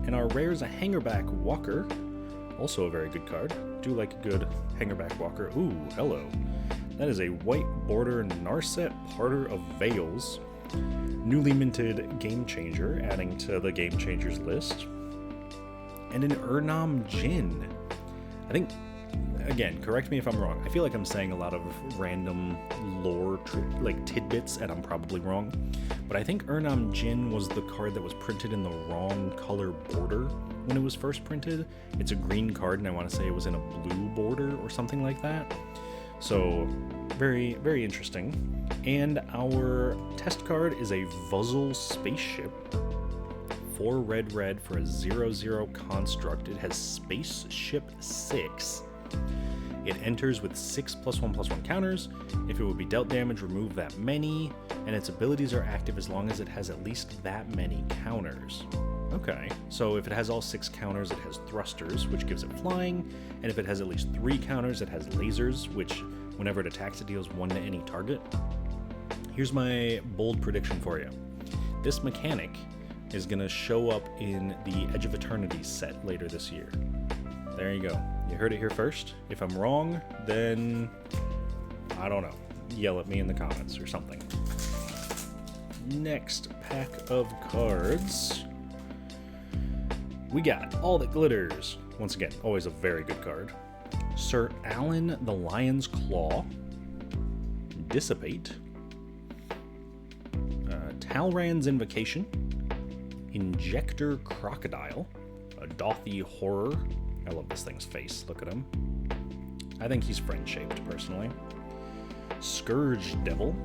S1: And our rare is a Hangerback Walker, also a very good card. Do like a good Hangerback Walker. Ooh, hello. That is a white border Narset Parter of Veils. Newly minted Game Changer, adding to the Game Changers list. And an Urnam Jin. I think, again, correct me if I'm wrong. I feel like I'm saying a lot of random lore, like tidbits, and I'm probably wrong. But I think Urnam Jin was the card that was printed in the wrong color border when it was first printed. It's a green card, and I want to say it was in a blue border or something like that. So, very, very interesting. And our test card is a Vuzzle Spaceship. 4 red for a 0/0 construct. It has Spaceship 6. It enters with 6 +1/+1 counters. If it would be dealt damage, remove that many. And its abilities are active as long as it has at least that many counters. Okay, so if it has all 6 counters, it has thrusters, which gives it flying. And if it has at least 3 counters, it has lasers, which whenever it attacks, it deals 1 to any target. Here's my bold prediction for you. This mechanic is going to show up in the Edge of Eternity set later this year. There you go. You heard it here first. If I'm wrong, then I don't know. Yell at me in the comments or something. Next pack of cards. We got All That Glitters. Once again, always a very good card. Sir Alan the Lion's Claw. Dissipate. Talrand's Invocation. Injector Crocodile. A Dothy Horror. I love this thing's face. Look at him. I think he's friend-shaped, personally. Scourge Devil.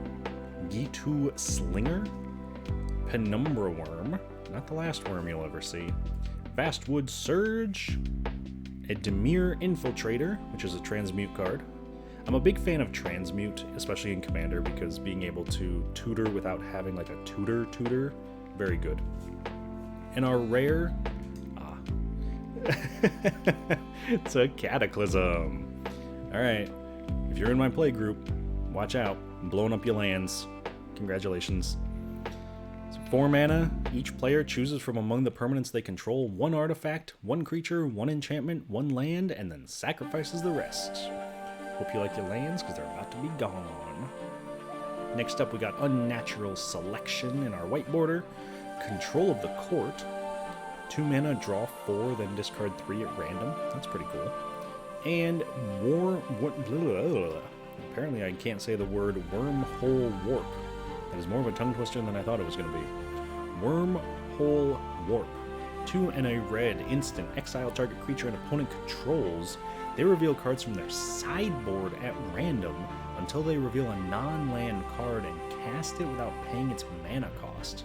S1: Gitu Slinger. Penumbra Worm. Not the last worm you'll ever see. Vastwood Surge. A Dimir Infiltrator, which is a transmute card. I'm a big fan of transmute, especially in Commander, because being able to tutor without having like a tutor, very good. And our rare, it's a Cataclysm. Alright, if you're in my play group, watch out. I'm blowing up your lands. Congratulations. So 4 mana, each player chooses from among the permanents they control 1 artifact, 1 creature, 1 enchantment, 1 land, and then sacrifices the rest. Hope you like your lands, because they're about to be gone. Next up, we got Unnatural Selection in our white border. Control of the Court. 2 mana, draw 4, then discard 3 at random. That's pretty cool. And apparently I can't say the word Wormhole Warp. That is more of a tongue twister than I thought it was going to be. Wormhole Warp. 2 and a red, instant, exile target creature an opponent controls. They reveal cards from their sideboard at random until they reveal a non-land card and cast it without paying its mana cost.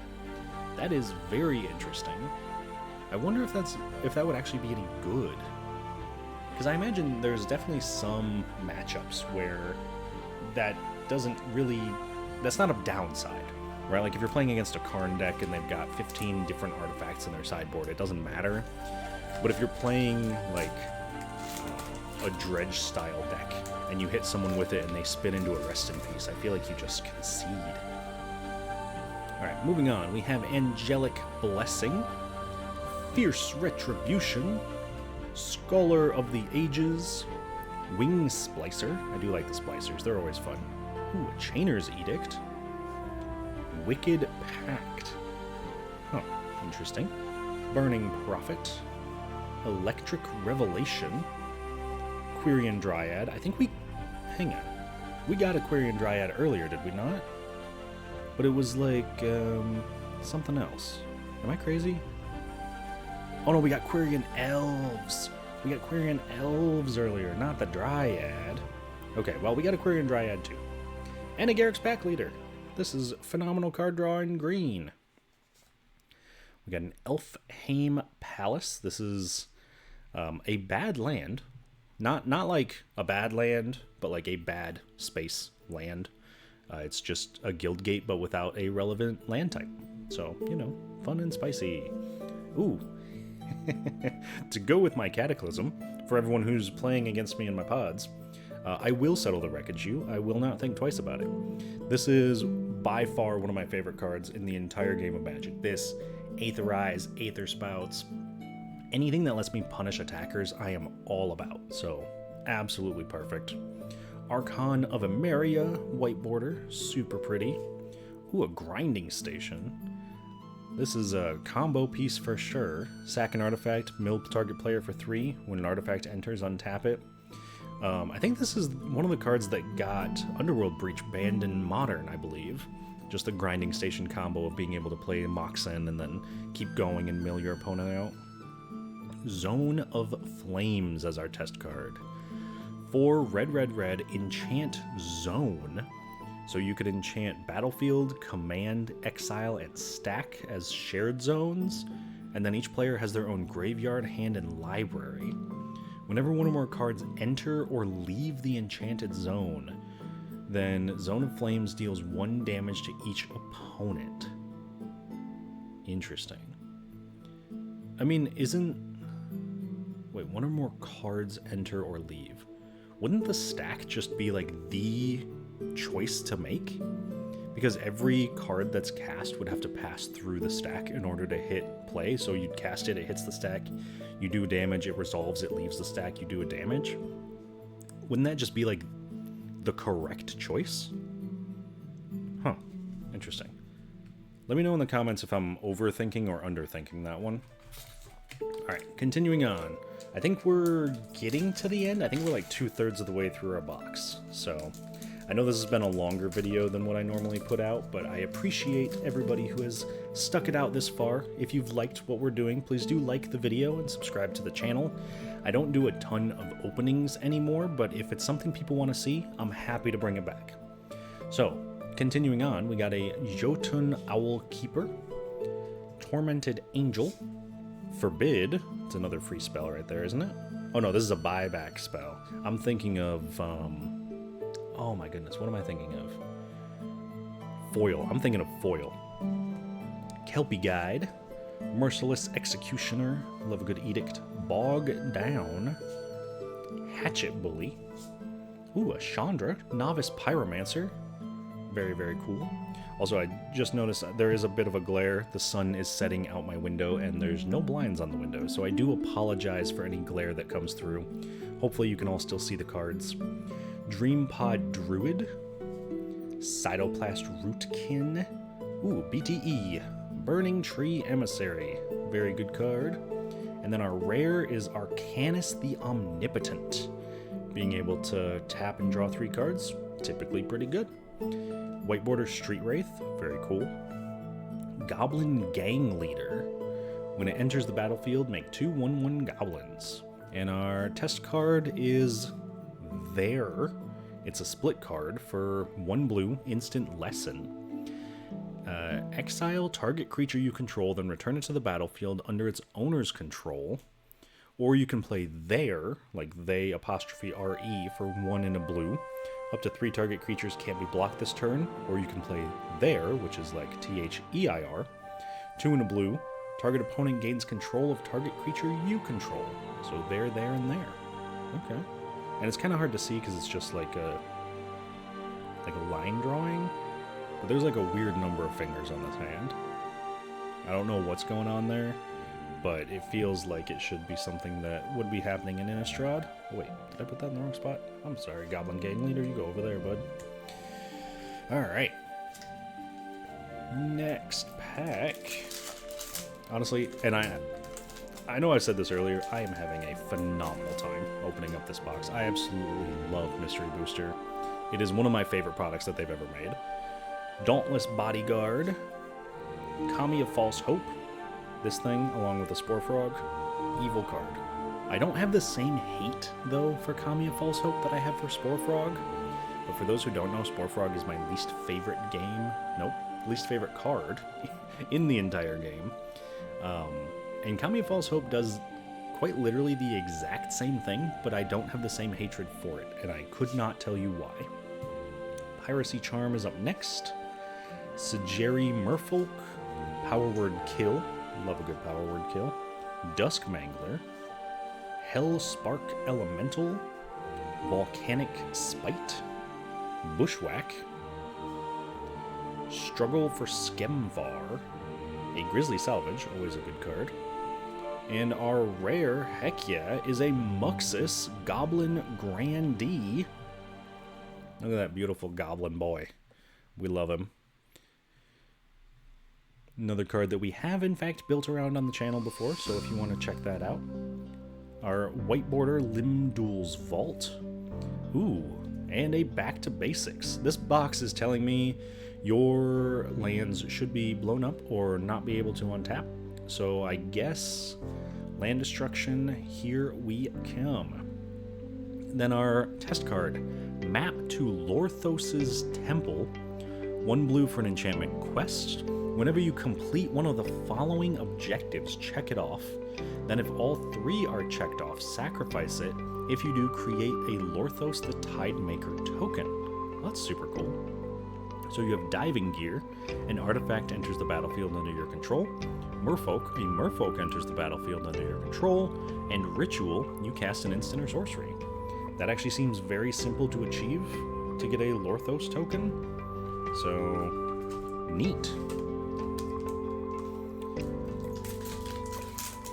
S1: That is very interesting. I wonder if that would actually be any good. Because I imagine there's definitely some matchups where that doesn't really... That's not a downside, right? Like if you're playing against a Karn deck and they've got 15 different artifacts in their sideboard, it doesn't matter. But if you're playing like a Dredge style deck and you hit someone with it and they spin into a Rest in Peace, I feel like you just concede. Alright, moving on. We have Angelic Blessing, Fierce Retribution, Scholar of the Ages, Wing Splicer. I do like the Splicers, they're always fun. Ooh, a Chainer's Edict, Wicked Pact. Huh, interesting. Burning Prophet, Electric Revelation, Quirion Dryad. I think we... Hang on. We got a Quirion Dryad earlier, did we not? But it was like, something else. Am I crazy? Oh no, we got Quirion Elves. We got Quirion Elves earlier, not the Dryad. Okay, well, we got a Quirion Dryad too. And a Garruk's Pack Leader. This is phenomenal card draw in green. We got an Elfheim Palace. This is a bad land. Not like a bad land, but like a bad space land. It's just a guild gate, but without a relevant land type. So, you know, fun and spicy. Ooh. To go with my Cataclysm, for everyone who's playing against me in my pods, I will settle the Wreckage You. I will not think twice about it. This is by far one of my favorite cards in the entire game of Magic. This, Aetherize, Aether Spouts, anything that lets me punish attackers, I am all about. So, absolutely perfect. Archon of Emeria, white border, super pretty. Ooh, a Grinding Station. This is a combo piece for sure. Sack an artifact, mill target player for 3. When an artifact enters, untap it. I think this is one of the cards that got Underworld Breach banned in Modern, I believe. Just the Grinding Station combo of being able to play Moxen and then keep going and mill your opponent out. Zone of Flames as our test card. 4 red, enchant Zone. So you could enchant Battlefield, Command, Exile, and Stack as shared zones, and then each player has their own graveyard, hand, and library. Whenever one or more cards enter or leave the enchanted zone, then Zone of Flames deals 1 damage to each opponent. Interesting. I mean, wait, 1 or more cards enter or leave. Wouldn't the stack just be like the choice to make? Because every card that's cast would have to pass through the stack in order to hit play. So you'd cast it, it hits the stack, you do damage, it resolves, it leaves the stack, you do a damage. Wouldn't that just be like the correct choice? Huh, interesting. Let me know in the comments if I'm overthinking or underthinking that one. Alright, continuing on. I think we're getting to the end. I think we're like 2/3 of the way through our box. So, I know this has been a longer video than what I normally put out, but I appreciate everybody who has stuck it out this far. If you've liked what we're doing, please do like the video and subscribe to the channel. I don't do a ton of openings anymore, but if it's something people want to see, I'm happy to bring it back. So, continuing on, we got a Jotun Owl Keeper, Tormented Angel, Forbid. It's another free spell right there, isn't it? Oh no, this is a buyback spell. I'm thinking of, oh my goodness, what am I thinking of? Foil. I'm thinking of Foil. Kelpie Guide, Merciless Executioner, love a good edict, Bog Down, Hatchet Bully, ooh, a Chandra, Novice Pyromancer, very, very cool. Also, I just noticed there is a bit of a glare. The sun is setting out my window, and there's no blinds on the window, so I do apologize for any glare that comes through. Hopefully you can all still see the cards. Dreampod Druid, Cytoplast Rootkin, ooh, BTE, Burning Tree Emissary, very good card. And then our rare is Arcanus the Omnipotent. Being able to tap and draw 3 cards, typically pretty good. White border Street Wraith, very cool. Goblin Gang Leader. When it enters the battlefield, make 2 1/1 goblins. And our test card is there. It's a split card for 1 blue, instant lesson. Exile target creature you control, then return it to the battlefield under its owner's control. Or you can play there, like they apostrophe RE for 1 and a blue. Up to 3 target creatures can't be blocked this turn. Or you can play there, which is like THEIR. 2 and a blue. Target opponent gains control of target creature you control. So there, and there. Okay. And it's kind of hard to see because it's just like a line drawing. But there's like a weird number of fingers on this hand. I don't know what's going on there, but it feels like it should be something that would be happening in Innistrad. Oh, wait, did I put that in the wrong spot? I'm sorry, Goblin Gang Leader, you go over there, bud. Alright. Next pack. Honestly, and I know I said this earlier, I am having a phenomenal time opening up this box. I absolutely love Mystery Booster. It is one of my favorite products that they've ever made. Dauntless Bodyguard, Kami of False Hope, this thing, along with the Spore Frog, evil card. I don't have the same hate, though, for Kami of False Hope that I have for Spore Frog, but for those who don't know, Spore Frog is my least favorite least favorite card in the entire game. And Kami of False Hope does quite literally the exact same thing, but I don't have the same hatred for it, and I could not tell you why. Piracy Charm is up next. Sajeri Merfolk, Power Word Kill, love a good Power Word Kill. Dusk Mangler, Hell Spark Elemental, Volcanic Spite, Bushwhack, Struggle for Skemvar, a Grizzly Salvage, always a good card. And our rare, heck yeah, is a Muxus Goblin Grandee. Look at that beautiful goblin boy. We love him. Another card that we have, in fact, built around on the channel before, so if you want to check that out. Our white border Limdul's Vault. Ooh, and a Back to Basics. This box is telling me your lands should be blown up or not be able to untap. So I guess land destruction, here we come. Then our test card, Map to Lorthos's Temple. 1 blue for an enchantment quest. Whenever you complete one of the following objectives, check it off. Then if all 3 are checked off, sacrifice it. If you do, create a Lorthos the Tidemaker token. Well, that's super cool. So you have Diving Gear, an artifact enters the battlefield under your control. Merfolk, a Merfolk enters the battlefield under your control. And Ritual, you cast an instant or sorcery. That actually seems very simple to achieve, to get a Lorthos token. So, neat.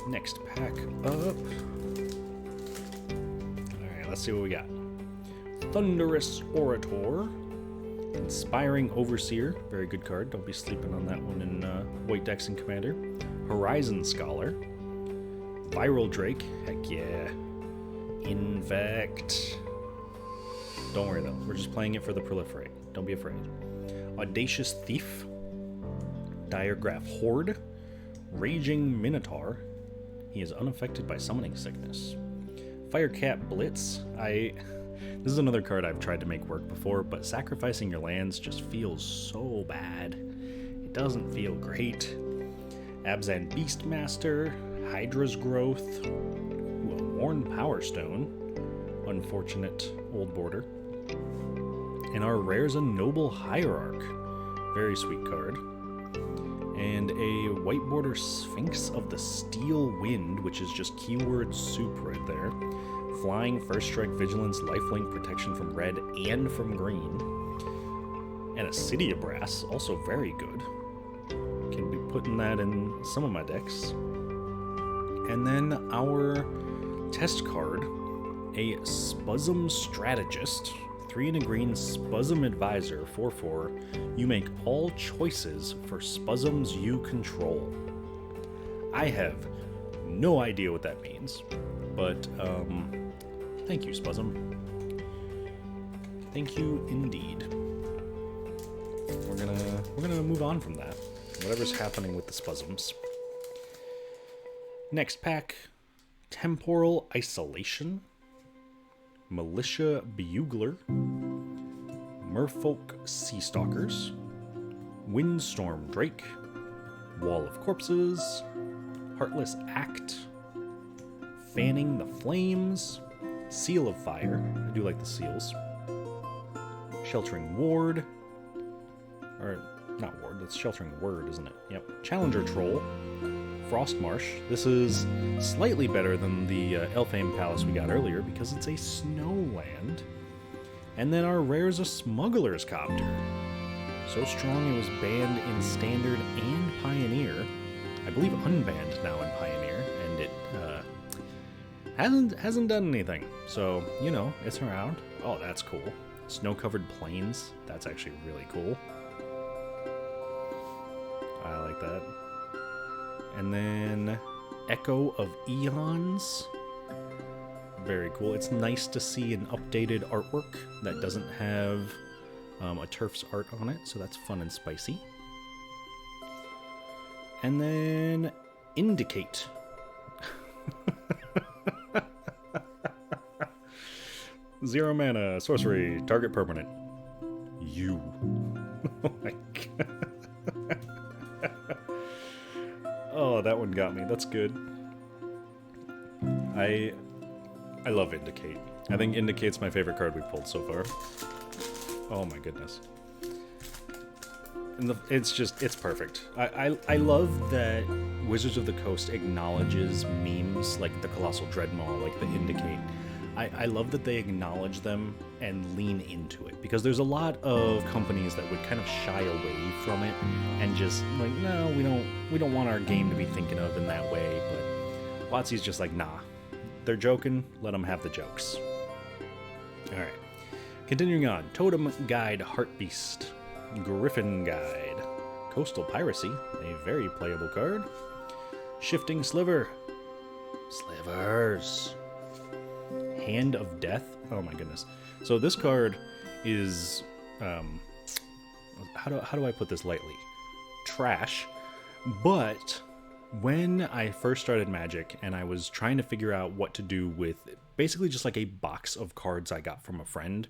S1: Next pack up. Alright, let's see what we got. Thunderous Orator. Inspiring Overseer, very good card. Don't be sleeping on that one in White Decks and Commander. Horizon Scholar. Viral Drake, heck yeah. Infect. Don't worry though, we're just playing it for the proliferate. Don't be afraid. Audacious Thief. Diregraph Horde. Raging Minotaur. He is unaffected by summoning sickness. Firecat Blitz. This is another card I've tried to make work before, but sacrificing your lands just feels so bad. It doesn't feel great. Abzan Beastmaster. Hydra's Growth. Ooh, a Worn Power Stone. Unfortunate old border. And our rare's a Noble Hierarch. Very sweet card. And a white border Sphinx of the Steel Wind, which is just keyword soup right there. Flying, First Strike, Vigilance, Lifelink, Protection from red and from green. And a City of Brass, also very good. Can be putting that in some of my decks. And then our test card, a Spuzum Strategist. 3 and a green Spuzum Advisor, 4/4. You make all choices for Spuzums you control. I have no idea what that means, but thank you, Spuzum. Thank you indeed. we're gonna move on from that. Whatever's happening with the spasms. Next pack, Temporal Isolation, Militia Bugler, Merfolk Sea Stalkers, Windstorm Drake, Wall of Corpses, Heartless Act, Fanning the Flames, Seal of Fire, I do like the seals, Sheltering Ward, or not Ward, that's Sheltering Word, isn't it? Yep. Challenger Troll, Frostmarsh. This is slightly better than the Elfhame Palace we got earlier because it's a snowland. And then our rare is a Smuggler's Copter. So strong it was banned in Standard and Pioneer. I believe unbanned now in Pioneer, and it hasn't done anything. So, you know, it's around. Oh, that's cool. Snow-covered plains. That's actually really cool. I like that. And then Echo of Eons. Very cool. It's nice to see an updated artwork that doesn't have a Turf's art on it, so that's fun and spicy. And then Indicate. Zero mana, sorcery, target permanent. You. Oh my god. Oh, that one got me. That's good. I love Indicate. I think Indicate's my favorite card we've pulled so far. Oh my goodness. And it's perfect. I love that Wizards of the Coast acknowledges memes like the Colossal Dreadmaw, like the Indicate. I love that they acknowledge them and lean into it, because there's a lot of companies that would kind of shy away from it and just like, no, we don't want our game to be thinking of in that way. But WotC's just like, nah, they're joking, let them have the jokes. All right, continuing on. Totem Guide Heartbeast, Griffin Guide, Coastal Piracy, a very playable card. Shifting Sliver, Slivers. Hand of Death. Oh my goodness. So this card is, how do I put this lightly? Trash. But when I first started Magic and I was trying to figure out what to do with basically just like a box of cards I got from a friend,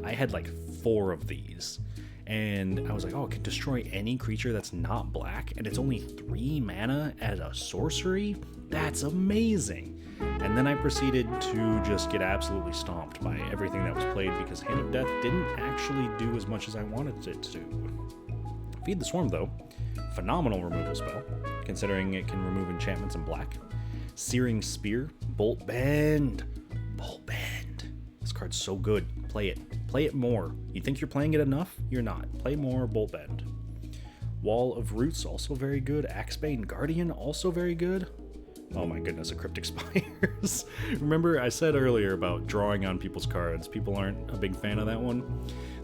S1: I had like 4 of these. And I was like, oh, it can destroy any creature that's not black, and it's only 3 mana as a sorcery? That's amazing. And then I proceeded to just get absolutely stomped by everything that was played, because Hand of Death didn't actually do as much as I wanted it to. Feed the Swarm, though. Phenomenal removal spell, considering it can remove enchantments in black. Searing Spear. Bolt Bend. Bolt Bend. This card's so good. Play it. Play it more. You think you're playing it enough? You're not. Play more Bolt Bend. Wall of Roots, also very good. Axebane Guardian, also very good. Oh my goodness, a Cryptic Spires. Remember, I said earlier about drawing on people's cards. People aren't a big fan of that one.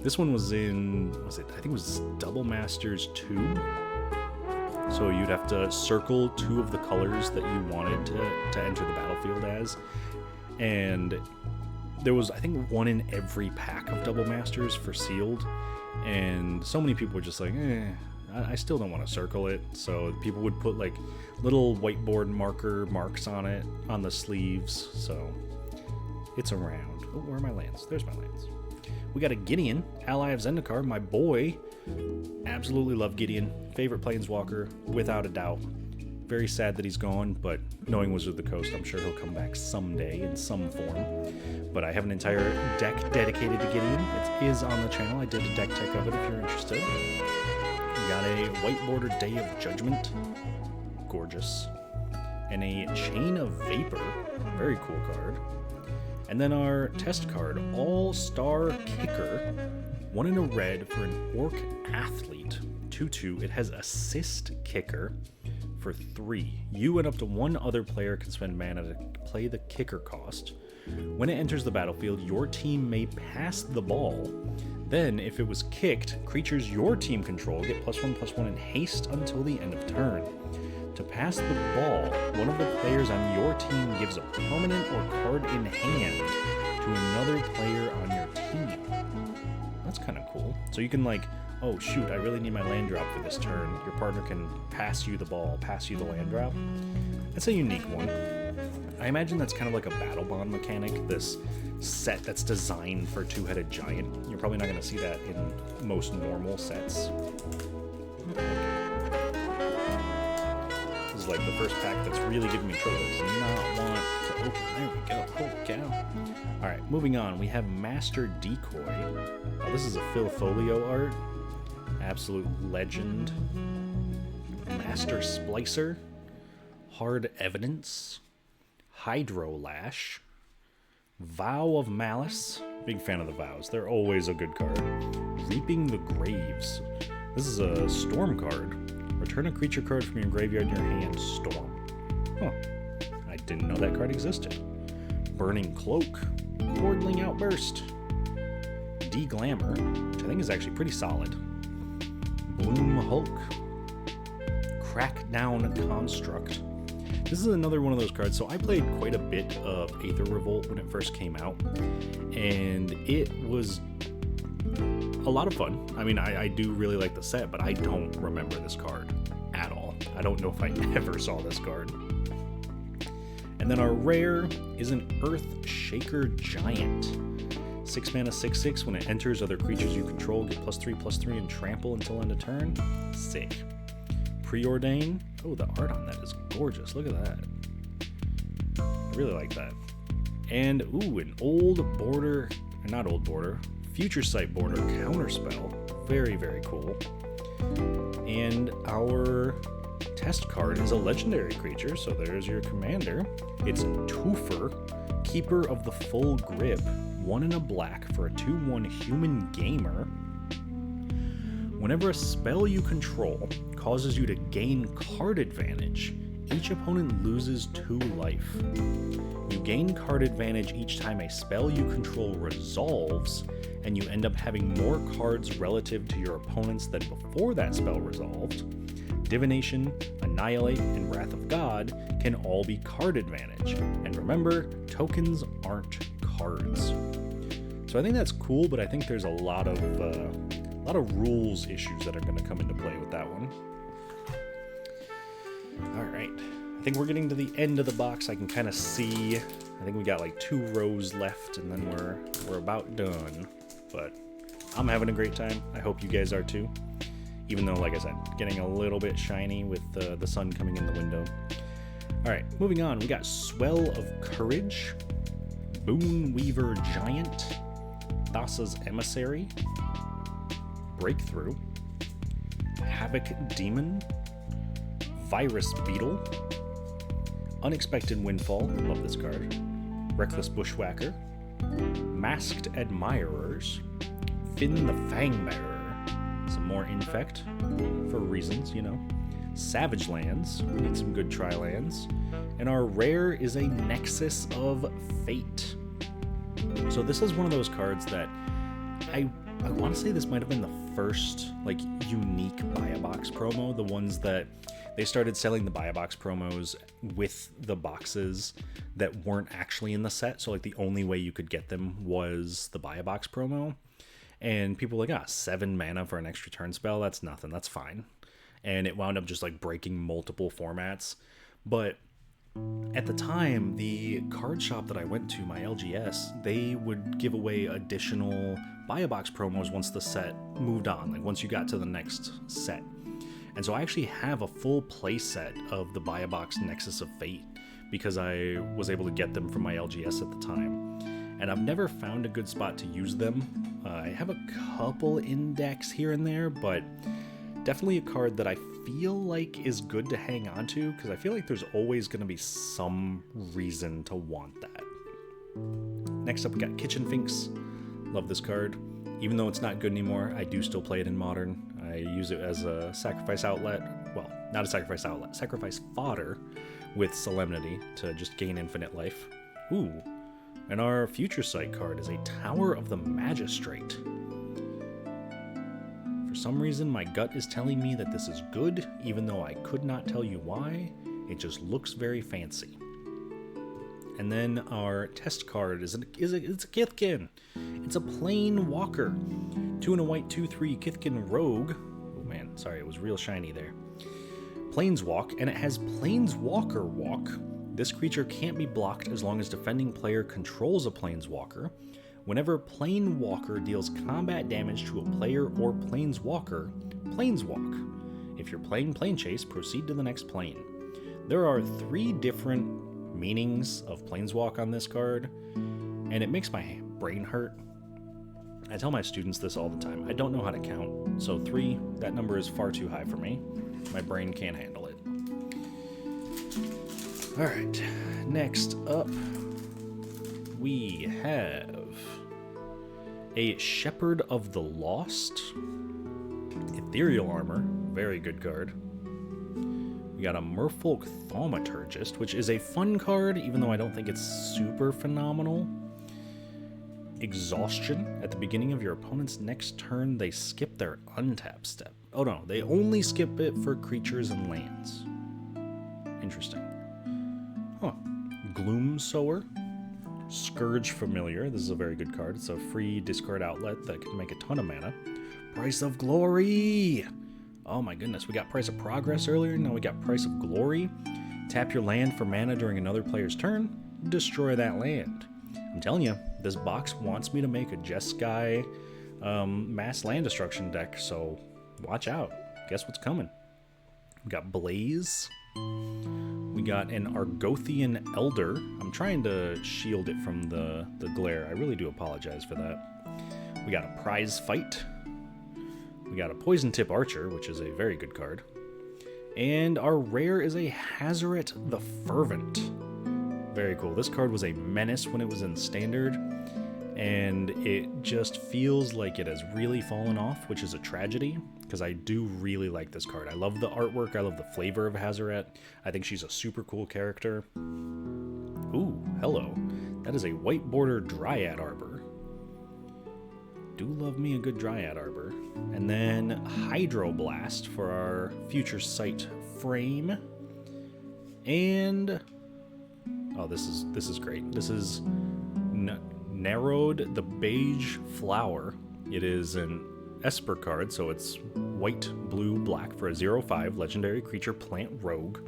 S1: This one was in, I think it was Double Masters 2. So you'd have to circle 2 of the colors that you wanted to enter the battlefield as. And there was, I think, 1 in every pack of Double Masters for sealed. And so many people were just like, I still don't want to circle it. So people would put like little whiteboard marks on it, on the sleeves. So it's around. Oh, where are my lands? There's my lands. We got a Gideon, ally of Zendikar, my boy. Absolutely love Gideon. Favorite Planeswalker, without a doubt. Very sad that he's gone, but knowing Wizard of the Coast, I'm sure he'll come back someday in some form. But I have an entire deck dedicated to Gideon. It is on the channel. I did a deck tech of it if you're interested. We got a White Border Day of Judgment. Gorgeous. And a Chain of Vapor. Very cool card. And then our test card, All-Star Kicker. 1 in a red for an Orc Athlete. 2/2. It has Assist Kicker for 3. You and up to 1 other player can spend mana to play the kicker cost. When it enters the battlefield, your team may pass the ball. Then, if it was kicked, creatures your team control get +1/+1 in haste until the end of turn. To pass the ball, one of the players on your team gives a permanent or card in hand to another player on your team. That's kind of cool. So you can like Oh shoot, I really need my land drop for this turn. Your partner can pass you the ball, pass you the land drop. That's a unique one. I imagine that's kind of like a battle bond mechanic, this set that's designed for two-headed giant. You're probably not going to see that in most normal sets. This is like the first pack that's really giving me trouble. It does not want to open. There we go. Holy cow. Alright, moving on. We have Master Decoy. Oh, this is a Phil Folio art. Absolute legend. Master Splicer. Hard Evidence. Hydro Lash. Vow of Malice. Big fan of the vows. They're always a good card. Reaping the Graves. This is a Storm card. Return a creature card from your graveyard to your hand. Storm. Huh. I didn't know that card existed. Burning Cloak. Lordling Outburst. De-Glamour, which I think is actually pretty solid. Bloom Hulk. Crackdown Construct. This is another one of those cards. So I played quite a bit of Aether Revolt when it first came out, and it was a lot of fun. I mean, I do really like the set, but I don't remember this card at all. I don't know if I ever saw this card. And then our rare is an Earth Shaker Giant. 6 mana, 6/6. When it enters, other creatures you control get +3/+3 and trample until end of turn. Sick. Preordain. Oh, the art on that is gorgeous. Look at that. I really like that. And, ooh, an old border, not old border, Future Sight border counterspell. Very, very cool. And our test card is a legendary creature, so there's your commander. It's Twofer, Keeper of the Full Grip, 1 and a black for a 2/1 human gamer. Whenever a spell you control causes you to gain card advantage, each opponent loses 2 life. You gain card advantage each time a spell you control resolves, and you end up having more cards relative to your opponents than before that spell resolved. Divination, Annihilate, and Wrath of God can all be card advantage. And remember, tokens aren't cards. So I think that's cool, but I think there's a lot of rules issues that are going to come into play with that one. Alright, I think we're getting to the end of the box. I can kind of see, I think we got like 2 rows left, and then we're about done. But I'm having a great time. I hope you guys are too. Even though, like I said, getting a little bit shiny with the sun coming in the window. Alright, moving on. We got Swell of Courage, Boon Weaver Giant, Thassa's Emissary, Breakthrough, Havoc Demon, Virus Beetle, Unexpected Windfall, love this card, Reckless Bushwhacker, Masked Admirers, Finn the Fangbearer, some more Infect, for reasons, you know, Savage Lands, we need some good tri-lands, and our rare is a Nexus of Fate. So this is one of those cards that I want to say this might have been the first, like, unique Buy a Box promo, the ones that they started selling the Buy a Box promos with the boxes that weren't actually in the set, so like the only way you could get them was the Buy a Box promo, and people were like, 7 mana for an extra turn spell, that's nothing, that's fine. And it wound up just like breaking multiple formats. But at the time, the card shop that I went to, my LGS, they would give away additional Buy a Box promos once the set moved on, like once you got to the next set. And so I actually have a full play set of the Buy a Box Nexus of Fate because I was able to get them from my LGS at the time. And I've never found a good spot to use them. I have a couple index here and there, but definitely a card that I feel like is good to hang on to because I feel like there's always going to be some reason to want that. Next up, we got Kitchen Finks. Love this card. Even though it's not good anymore, I do still play it in Modern. I use it as a sacrifice outlet. Well, not a sacrifice outlet. Sacrifice fodder with Solemnity to just gain infinite life. Ooh. And our Future Sight card is a Tower of the Magistrate. For some reason, my gut is telling me that this is good, even though I could not tell you why. It just looks very fancy. And then our test card is it's a Kithkin. It's a plain walker. 2 and a white, 2/3 Kithkin Rogue. Oh man, sorry, it was real shiny there. Planeswalk, and it has Planeswalker Walk. This creature can't be blocked as long as defending player controls a Planeswalker. Whenever Planewalker deals combat damage to a player or Planeswalker, Planeswalk. If you're playing Plane Chase, proceed to the next plane. There are 3 different meanings of Planeswalk on this card, and it makes my brain hurt. I tell my students this all the time. I don't know how to count, so 3, that number is far too high for me. My brain can't handle it. Alright, next up, we have a Shepherd of the Lost. Ethereal Armor, very good card. We got a Merfolk Thaumaturgist, which is a fun card, even though I don't think it's super phenomenal. Exhaustion. At the beginning of your opponent's next turn, they skip their untap step. Oh no, they only skip it for creatures and lands. Interesting. Huh. Gloom Sower. Scourge Familiar. This is a very good card. It's a free discard outlet that can make a ton of mana. Price of Glory! Oh my goodness, we got Price of Progress earlier, now we got Price of Glory. Tap your land for mana during another player's turn, destroy that land. I'm telling you, this box wants me to make a Jeskai mass land destruction deck, so watch out. Guess what's coming? We got Blaze. We got an Argothian Elder. I'm trying to shield it from the glare. I really do apologize for that. We got a Prize Fight. We got a Poison Tip Archer, which is a very good card. And our rare is a Hazoret the Fervent. Very cool. This card was a menace when it was in Standard, and it just feels like it has really fallen off, which is a tragedy, because I do really like this card. I love the artwork. I love the flavor of Hazoret. I think she's a super cool character. Ooh, hello. That is a white border Dryad Arbor. Do love me a good Dryad Arbor. And then Hydroblast for our Future Sight frame. And oh, this is great. This is Narrowed the Beige Flower. It is an Esper card, so it's white, blue, black for a 0/5 legendary creature plant rogue.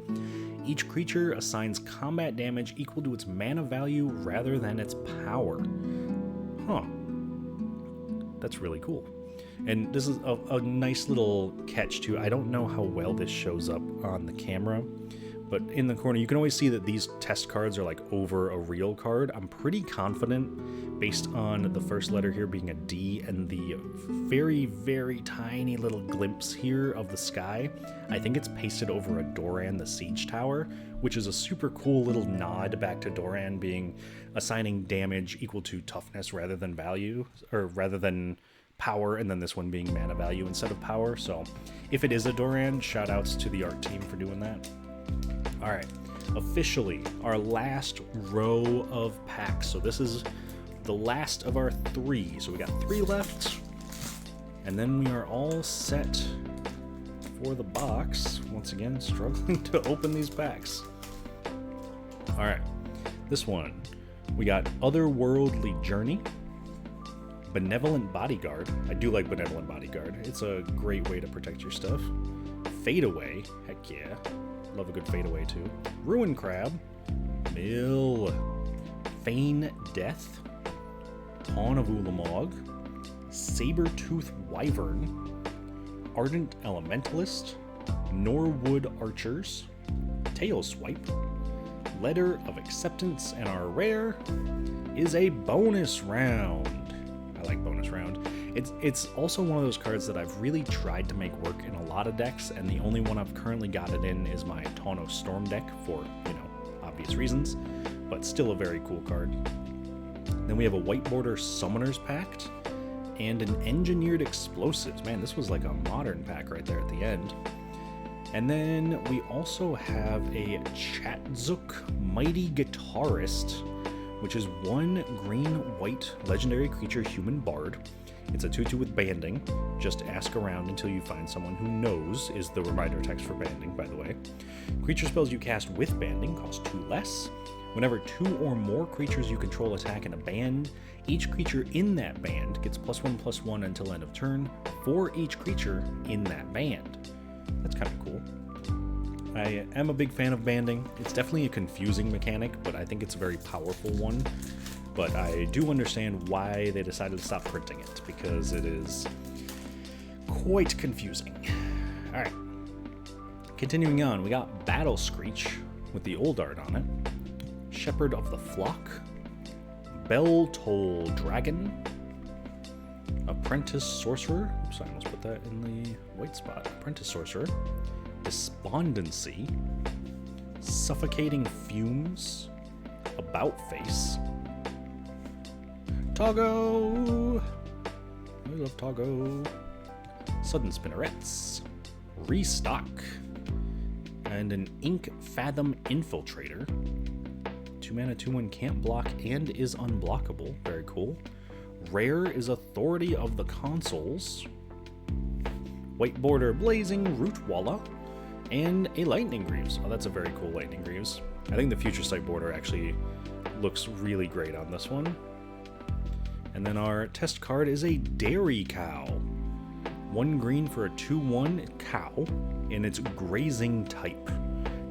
S1: Each creature assigns combat damage equal to its mana value rather than its power. Huh. That's really cool. And this is a nice little catch too. I don't know how well this shows up on the camera, but in the corner you can always see that these test cards are like over a real card. I'm pretty confident, based on the first letter here being a D and the very, very tiny little glimpse here of the sky, I think it's pasted over a Doran the Siege Tower, which is a super cool little nod back to Doran being assigning damage equal to toughness rather than value, or rather than power, and then this one being mana value instead of power. So if it is a Doran, shout outs to the art team for doing that. All right, officially our last row of packs. So this is the last of our 3. So we got 3 left, and then we are all set for the box. Once again, struggling to open these packs. All right, this one, we got Otherworldly Journey, Benevolent Bodyguard. I do like Benevolent Bodyguard. It's a great way to protect your stuff. Fade Away, heck yeah. Love a good Fade Away too. Ruin Crab, Mill, Feign Death, Pawn of Ulamog, Saber-Tooth Wyvern, Ardent Elementalist, Norwood Archers, Tail Swipe, Letter of Acceptance, and our rare is a bonus round. I like bonus round. It's also one of those cards that I've really tried to make work in a lot of decks, and the only one I've currently got it in is my Tawno Storm deck for, obvious reasons, but still a very cool card. Then we have a White Border Summoner's Pact and an Engineered Explosives. Man, this was like a modern pack right there at the end. And then we also have a Chatzuk Mighty Guitarist, which is 1 green-white legendary creature human bard. It's a 2/2 with banding. Just ask around until you find someone who knows, is the reminder text for banding, by the way. Creature spells you cast with banding cost 2 less. Whenever 2 or more creatures you control attack in a band, each creature in that band gets +1/+1 until end of turn for each creature in that band. That's kind of cool. I am a big fan of banding. It's definitely a confusing mechanic, but I think it's a very powerful one. But I do understand why they decided to stop printing it, because it is quite confusing. Alright. Continuing on, we got Battle Screech with the old art on it. Shepherd of the Flock. Bell Toll Dragon. Apprentice Sorcerer. Oops, I almost put that in the white spot. Apprentice Sorcerer. Despondency. Suffocating Fumes. About Face. Toggo! I love Toggo. Sudden Spinnerets. Restock. And an Ink Fathom Infiltrator. 2 mana, 2/1 can't block and is unblockable. Very cool. Rare is Authority of the Consoles. White Border Blazing Rootwalla. And a Lightning Greaves. Oh, that's a very cool Lightning Greaves. I think the Future Sight border actually looks really great on this one. And then our test card is a Dairy Cow. 1 green for a 2/1 cow, and it's grazing type.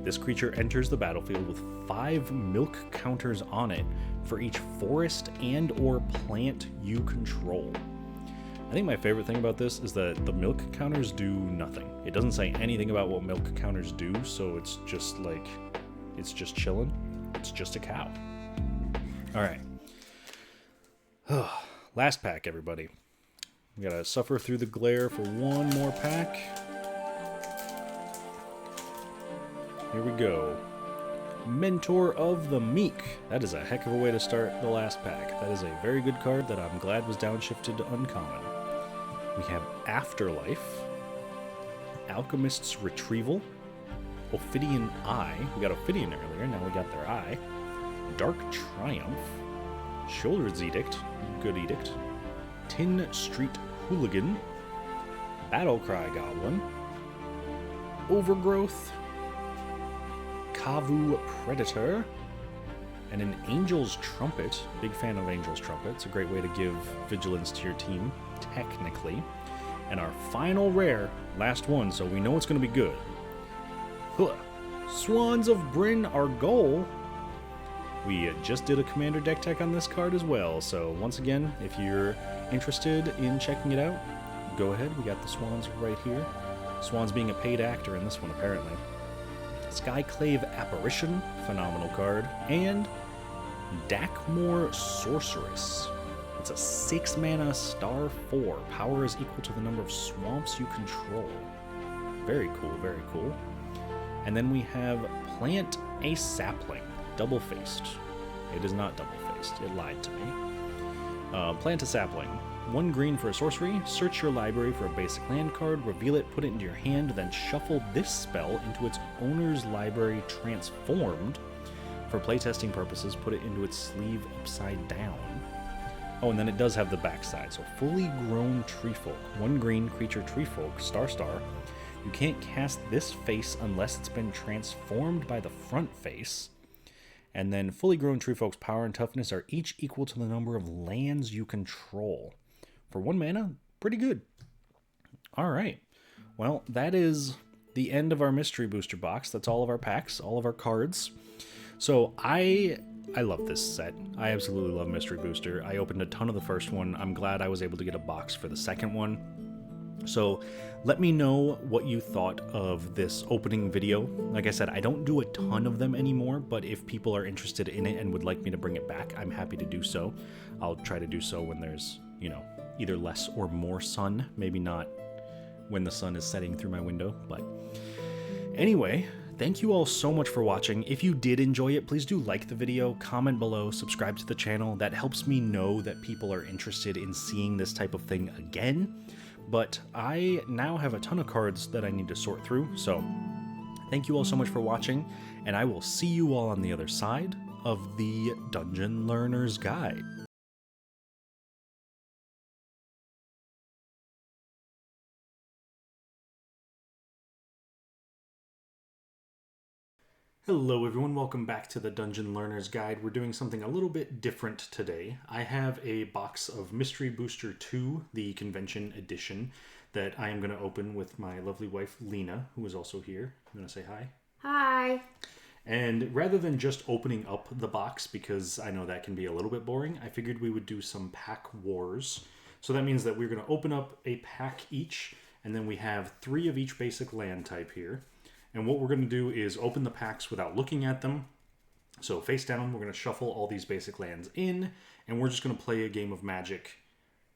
S1: This creature enters the battlefield with 5 milk counters on it for each forest and or plant you control. I think my favorite thing about this is that the milk counters do nothing. It doesn't say anything about what milk counters do, so it's just like, it's just chilling. It's just a cow. Alright. Last pack, everybody. We gotta suffer through the glare for one more pack. Here we go. Mentor of the Meek. That is a heck of a way to start the last pack. That is a very good card that I'm glad was downshifted to uncommon. We have Afterlife. Alchemist's Retrieval. Ophidian Eye. We got Ophidian earlier, now we got their eye. Dark Triumph. Shoulder's Edict. Good edict. Tin Street Hooligan. Battlecry Goblin. Overgrowth. Kavu Predator. And an Angel's Trumpet. Big fan of Angel's Trumpet. It's a great way to give vigilance to your team, technically. And our final rare, last one, so we know it's going to be good. Huh. Swans of Bryn, our goal. We just did a commander deck tech on this card as well, so once again, if you're interested in checking it out, go ahead. We got the Swans right here. Swans being a paid actor in this one, apparently. Skyclave Apparition, phenomenal card. And Dakmore Sorceress. It's a 6 mana star 4. Power is equal to the number of swamps you control. Very cool, very cool. And then we have Plant a Sapling. Double-faced. It is not double-faced. It lied to me. Plant a Sapling. 1 green for a sorcery. Search your library for a basic land card. Reveal it, put it into your hand, then shuffle this spell into its owner's library transformed. For playtesting purposes, put it into its sleeve upside down. Oh, and then it does have the backside. So fully grown Treefolk. 1 green creature Treefolk, star. You can't cast this face unless it's been transformed by the front face. And then fully grown Treefolk's power and toughness are each equal to the number of lands you control. For 1 mana, pretty good. All right. Well, that is the end of our mystery booster box. That's all of our packs, all of our cards. So I love this set. I absolutely love Mystery Booster. I opened a ton of the first one. I'm glad I was able to get a box for the second one. So let me know what you thought of this opening video. Like I said, I don't do a ton of them anymore, but if people are interested in it and would like me to bring it back, I'm happy to do so. I'll try to do so when there's, you know, either less or more sun. Maybe not when the sun is setting through my window, but anyway, thank you all so much for watching. If you did enjoy it, please do like the video, comment below, subscribe to the channel. That helps me know that people are interested in seeing this type of thing again. But I now have a ton of cards that I need to sort through, so thank you all so much for watching, and I will see you all on the other side of the Dungeon Learner's Guide. Hello everyone, welcome back to the Dungeon Learner's Guide. We're doing something a little bit different today. I have a box of Mystery Booster 2, the convention edition, that I am going to open with my lovely wife Lena, who is also here. You want to say hi?
S2: Hi.
S1: And rather than just opening up the box, because I know that can be a little bit boring, I figured we would do some pack wars. So that means that we're going to open up a pack each, and then we have 3 of each basic land type here. And what we're going to do is open the packs without looking at them. So face down, we're going to shuffle all these basic lands in, and we're just going to play a game of Magic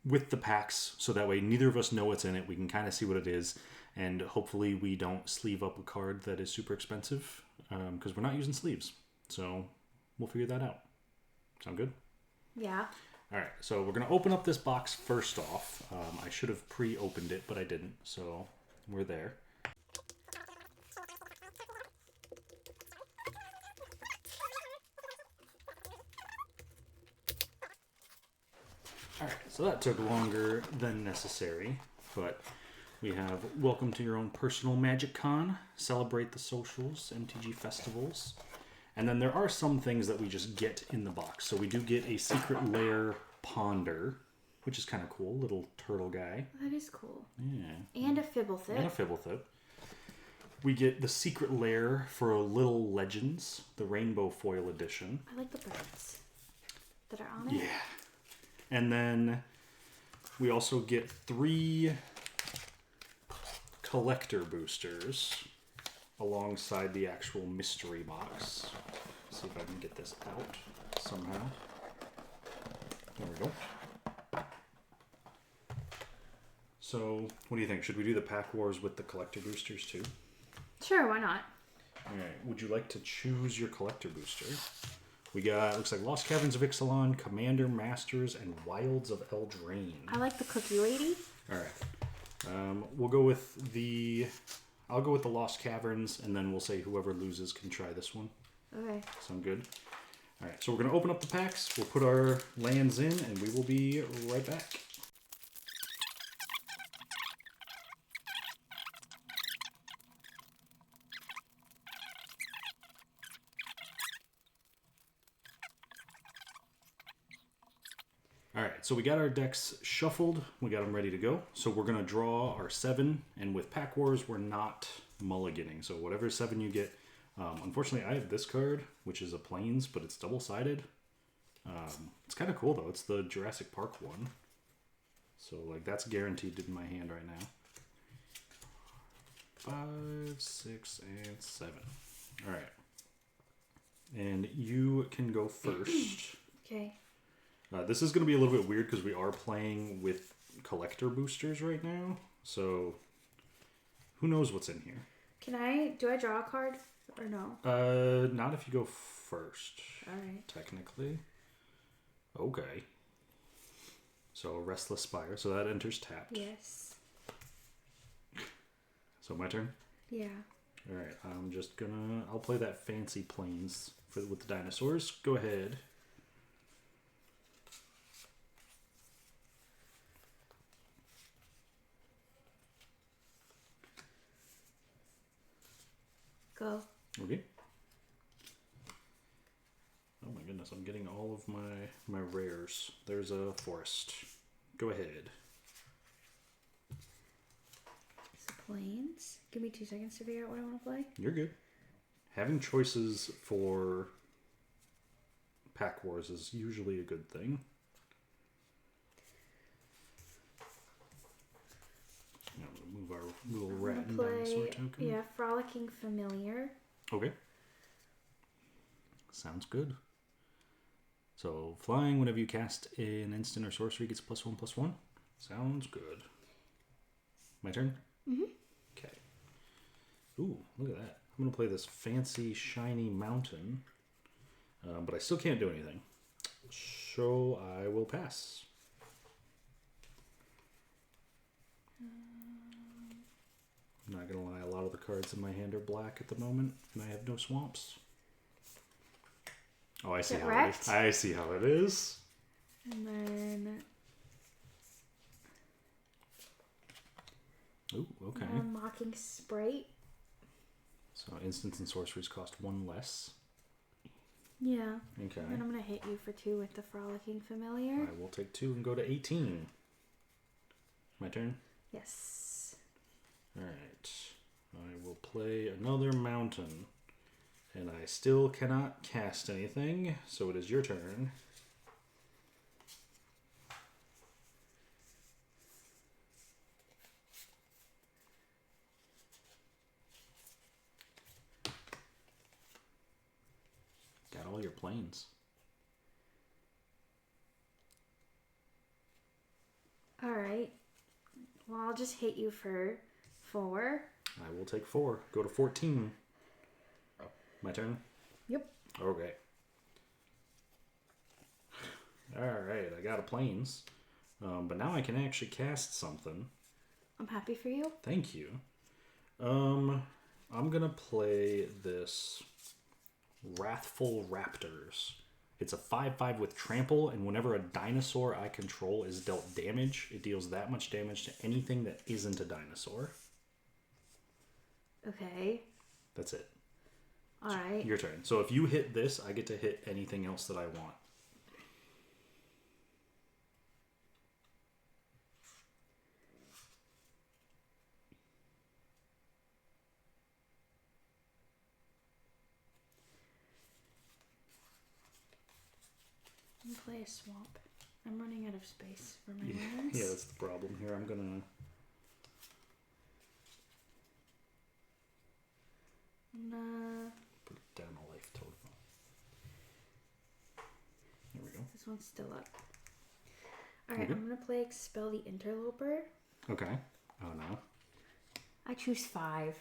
S1: with the packs, so that way neither of us know what's in it. We can kind of see what it is, and hopefully we don't sleeve up a card that is super expensive, because we're not using sleeves. So we'll figure that out. Sound good?
S2: Yeah.
S1: All right, so we're going to open up this box first off. I should have pre-opened it, but I didn't, so we're there. Alright, so that took longer than necessary, but we have Welcome to Your Own Personal Magic Con, Celebrate the Socials, MTG Festivals, and then there are some things that we just get in the box. So we do get a Secret Lair Ponder, which is kind of cool, little turtle guy.
S2: That is cool.
S1: Yeah.
S2: And a Fibblethip.
S1: And a Fibblethip. We get the Secret Lair for Little Legends, the Rainbow Foil Edition.
S2: I like the birds that are on it.
S1: Yeah. And then we also get 3 collector boosters alongside the actual mystery box. Let's see if I can get this out somehow. There we go. So, what do you think? Should we do the pack wars with the collector boosters too?
S2: Sure, why not?
S1: Alright, would you like to choose your collector booster? We got, looks like Lost Caverns of Ixalan, Commander Masters, and Wilds of Eldraine.
S2: I like the Cookie Lady.
S1: Alright. We'll go with the... I'll go with the Lost Caverns, and then we'll say whoever loses can try this one.
S2: Okay.
S1: Sound good? Alright, so we're going to open up the packs, we'll put our lands in, and we will be right back. Alright, so we got our decks shuffled, we got them ready to go. So we're going to draw our 7, and with Pack Wars, we're not mulliganing. So whatever 7 you get, unfortunately I have this card, which is a Plains, but it's double-sided. It's kind of cool though, it's the Jurassic Park one. So like that's guaranteed in my hand right now. 5, 6, and 7. Alright. And you can go first.
S2: Okay.
S1: This is going to be a little bit weird because we are playing with collector boosters right now. So, who knows what's in here?
S2: Do I draw a card or no?
S1: Not if you go first.
S2: Alright.
S1: Technically. Okay. So, Restless Spire. So that enters tapped.
S2: Yes.
S1: So, my turn?
S2: Yeah.
S1: Alright, I'm just gonna... I'll play that fancy Plains with the dinosaurs. Go ahead.
S2: Go.
S1: Okay. Oh my goodness, I'm getting all of my rares. There's a forest. Go ahead.
S2: So Plains. Give me 2 seconds to figure out what I want to play.
S1: You're good. Having choices for Pack Wars is usually a good thing. I'm gonna move our little rat and dinosaur token.
S2: Yeah, Frolicking Familiar.
S1: Okay. Sounds good. So, flying whenever you cast an instant or sorcery gets +1/+1. Sounds good. My turn?
S2: Mm-hmm.
S1: Okay. Ooh, look at that. I'm going to play this fancy, shiny mountain. But I still can't do anything. So, I will pass. I'm not going to lie, a lot of the cards in my hand are black at the moment, and I have no swamps. Oh, I see how it is. I see how it is.
S2: And then...
S1: Ooh, okay.
S2: Mocking Sprite.
S1: So instants and sorceries cost 1 less.
S2: Yeah.
S1: Okay.
S2: And then I'm going to hit you for 2 with the Frolicking Familiar.
S1: I will take 2 and go to 18. My turn?
S2: Yes.
S1: Alright. I will play another mountain. And I still cannot cast anything, so it is your turn. Got all your planes.
S2: Alright. Well, I'll just hit you for 4.
S1: I will take 4. Go to 14. My turn?
S2: Yep.
S1: Okay. Alright, I got a planes. But now I can actually cast something.
S2: I'm happy for you.
S1: Thank you. I'm gonna play this Wrathful Raptors. It's a 5/5 with trample, and whenever a dinosaur I control is dealt damage, it deals that much damage to anything that isn't a dinosaur.
S2: Okay.
S1: That's it.
S2: Alright.
S1: Your turn. So if you hit this, I get to hit anything else that I want.
S2: I'm gonna play a swamp. I'm running out of space for my
S1: Yeah,
S2: lands.
S1: yeah, that's the problem here. I'm gonna... put down a life totem. There we go.
S2: This one's still up. Alright,
S1: Okay.
S2: I'm gonna play Expel the Interloper.
S1: Okay. Oh no.
S2: I choose 5.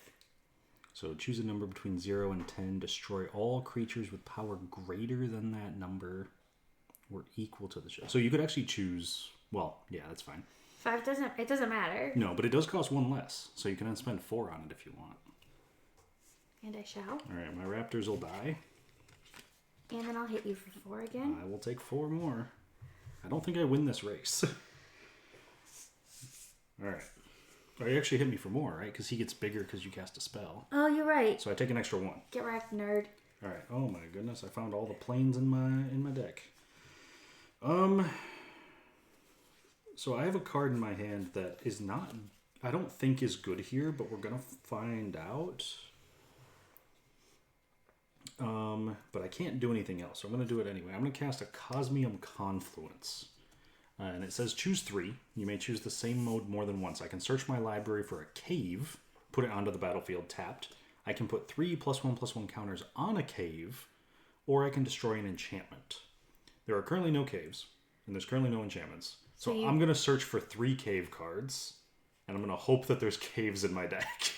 S1: So choose a number between 0 and 10. Destroy all creatures with power greater than that number or equal to the show. So you could actually choose... Well, yeah, that's fine.
S2: 5 doesn't matter.
S1: No, but it does cost 1 less. So you can then spend 4 on it if you want.
S2: And I shall.
S1: Alright, my raptors will die.
S2: And then I'll hit you for 4 again.
S1: I will take 4 more. I don't think I win this race. Alright. Oh, you actually hit me for more, right? Because he gets bigger because you cast a spell.
S2: Oh, you're right.
S1: So I take an extra 1.
S2: Get wrecked, nerd.
S1: Alright. Oh my goodness, I found all the planes in my deck. So I have a card in my hand that is not... I don't think is good here, but we're going to find out. But I can't do anything else, so I'm going to do it anyway. I'm going to cast a Cosmium Confluence. And it says choose 3. You may choose the same mode more than once. I can search my library for a cave, put it onto the battlefield tapped. I can put 3 +1/+1 counters on a cave, or I can destroy an enchantment. There are currently no caves, and there's currently no enchantments. So I'm going to search for 3 cave cards, and I'm going to hope that there's caves in my deck.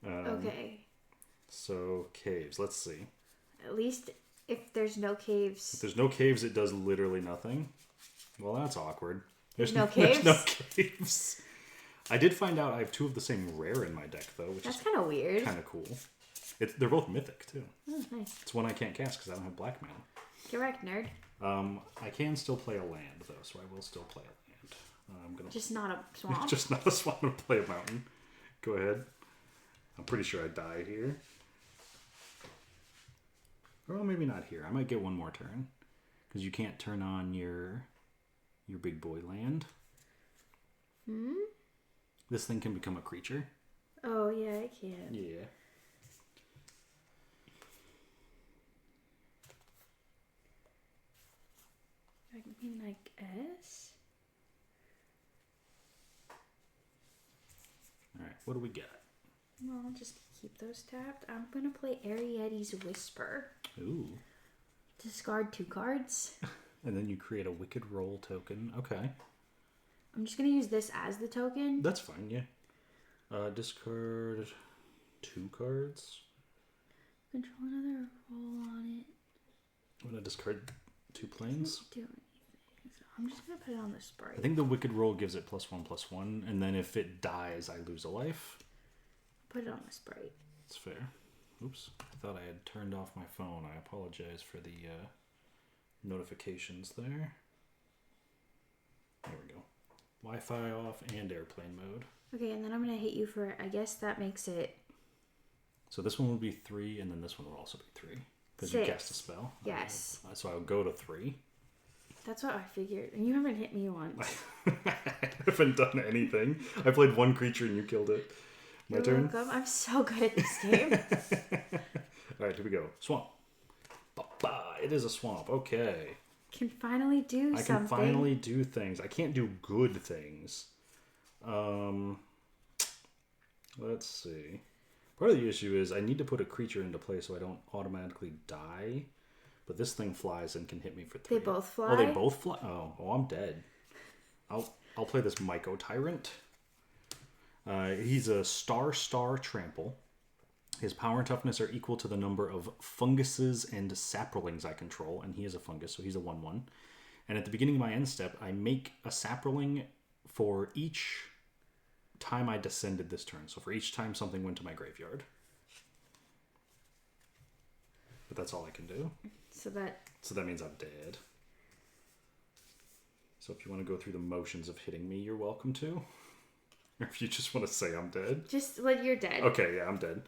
S2: Okay.
S1: So caves, let's see.
S2: At least if there's no caves.
S1: If there's no caves, it does literally nothing. Well, that's awkward.
S2: There's no caves?
S1: There's no caves. I did find out I have 2 of the same rare in my deck, though, which
S2: That's
S1: is
S2: kind of weird.
S1: kind of cool. They're both mythic, too.
S2: Oh, nice.
S1: It's one I can't cast because I don't have black mana.
S2: Get wrecked, nerd.
S1: I can still play a land, though, so I will still play a land. I'm gonna
S2: Just not a swamp.
S1: just not a swamp. I'm gonna play a mountain. Go ahead. I'm pretty sure I die here. Or maybe not here. I might get 1 more turn. Because you can't turn on your big boy land. This thing can become a creature.
S2: Oh, yeah, I can.
S1: Yeah.
S2: I mean, I guess.
S1: Alright, what do we got?
S2: Well, I'll just keep those tapped. I'm going to play Arietti's Whisper.
S1: Ooh.
S2: Discard 2 cards.
S1: And then you create a Wicked Roll token. Okay.
S2: I'm just going to use this as the token.
S1: That's fine, yeah. Discard 2 cards.
S2: Control another roll on it.
S1: I'm going to discard 2 planes.
S2: Doesn't do anything. So I'm just going to put it on the sprite.
S1: I think the Wicked Roll gives it +1/+1, and then if it dies, I lose a life.
S2: Put it on the sprite.
S1: That's fair. Oops. I thought I had turned off my phone. I apologize for the notifications there. There we go. Wi-Fi off and airplane mode.
S2: Okay, and then I'm going to hit you for, I guess that makes it
S1: So this one would be 3, and then this one would also be 3. Because you
S2: 6.
S1: cast a spell.
S2: Yes.
S1: So I would go to 3.
S2: That's what I figured. And you haven't hit me once.
S1: I haven't done anything. I played one creature and you killed it. My
S2: You're
S1: turn.
S2: welcome. I'm so good at this game.
S1: Alright, here we go. Swamp. It is a swamp. Okay.
S2: Can finally do something.
S1: I can finally do things. I can't do good things. Let's see. Part of the issue is I need to put a creature into play so I don't automatically die. But this thing flies and can hit me for 3.
S2: They both fly?
S1: Oh, they both fly? Oh, I'm dead. I'll play this Myco Tyrant. He's a star trample. His power and toughness are equal to the number of funguses and saplings I control, and he is a fungus, so he's a 1/1. And at the beginning of my end step, I make a sapling for each time I descended this turn. So for each time something went to my graveyard. But that's all I can do.
S2: So that
S1: means I'm dead. So if you want to go through the motions of hitting me, you're welcome to. Or if you just want to say I'm dead.
S2: just like you're dead.
S1: Okay, yeah, I'm dead.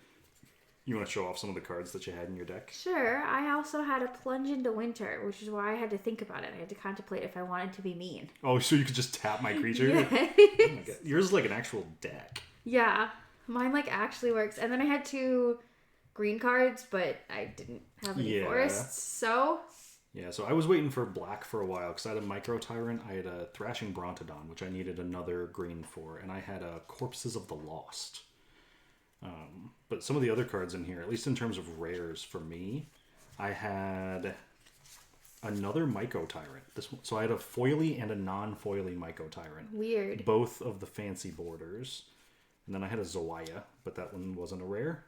S1: You want to show off some of the cards that you had in your deck?
S2: Sure. I also had a plunge into winter, which is why I had to think about it. I had to contemplate if I wanted to be mean.
S1: Oh, so you could just tap my creature?
S2: Yes.
S1: Oh my God. Yours is like an actual deck.
S2: Yeah. Mine like actually works. And then I had 2 green cards, but I didn't have any forests, so...
S1: Yeah, so I was waiting for black for a while, because I had a Micro Tyrant, I had a Thrashing Brontodon, which I needed another green for, and I had a Corpses of the Lost. But some of the other cards in here, at least in terms of rares for me, I had another Myco Tyrant. So I had a foily and a non-foily Myco Tyrant.
S2: Weird.
S1: Both of the fancy borders. And then I had a Zawaya, but that one wasn't a rare.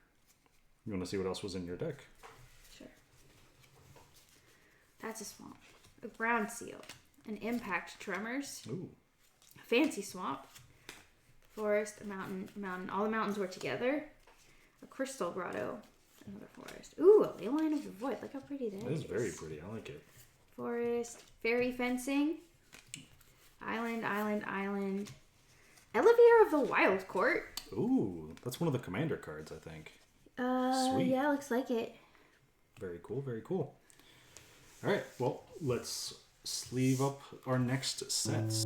S1: You want to see what else was in your deck?
S2: Sure. That's a swamp. A ground seal. An impact tremors.
S1: Ooh.
S2: A fancy swamp. Forest, a mountain. All the mountains were together. A crystal grotto. Another forest. Ooh, a ley line of the void. Look how pretty that is.
S1: That is very pretty. I like it.
S2: Forest. Fairy fencing. Island. Elevator of the Wild Court.
S1: Ooh, that's one of the commander cards, I think. Sweet.
S2: Yeah, looks like it.
S1: Very cool, very cool. All right, well, let's sleeve up our next sets.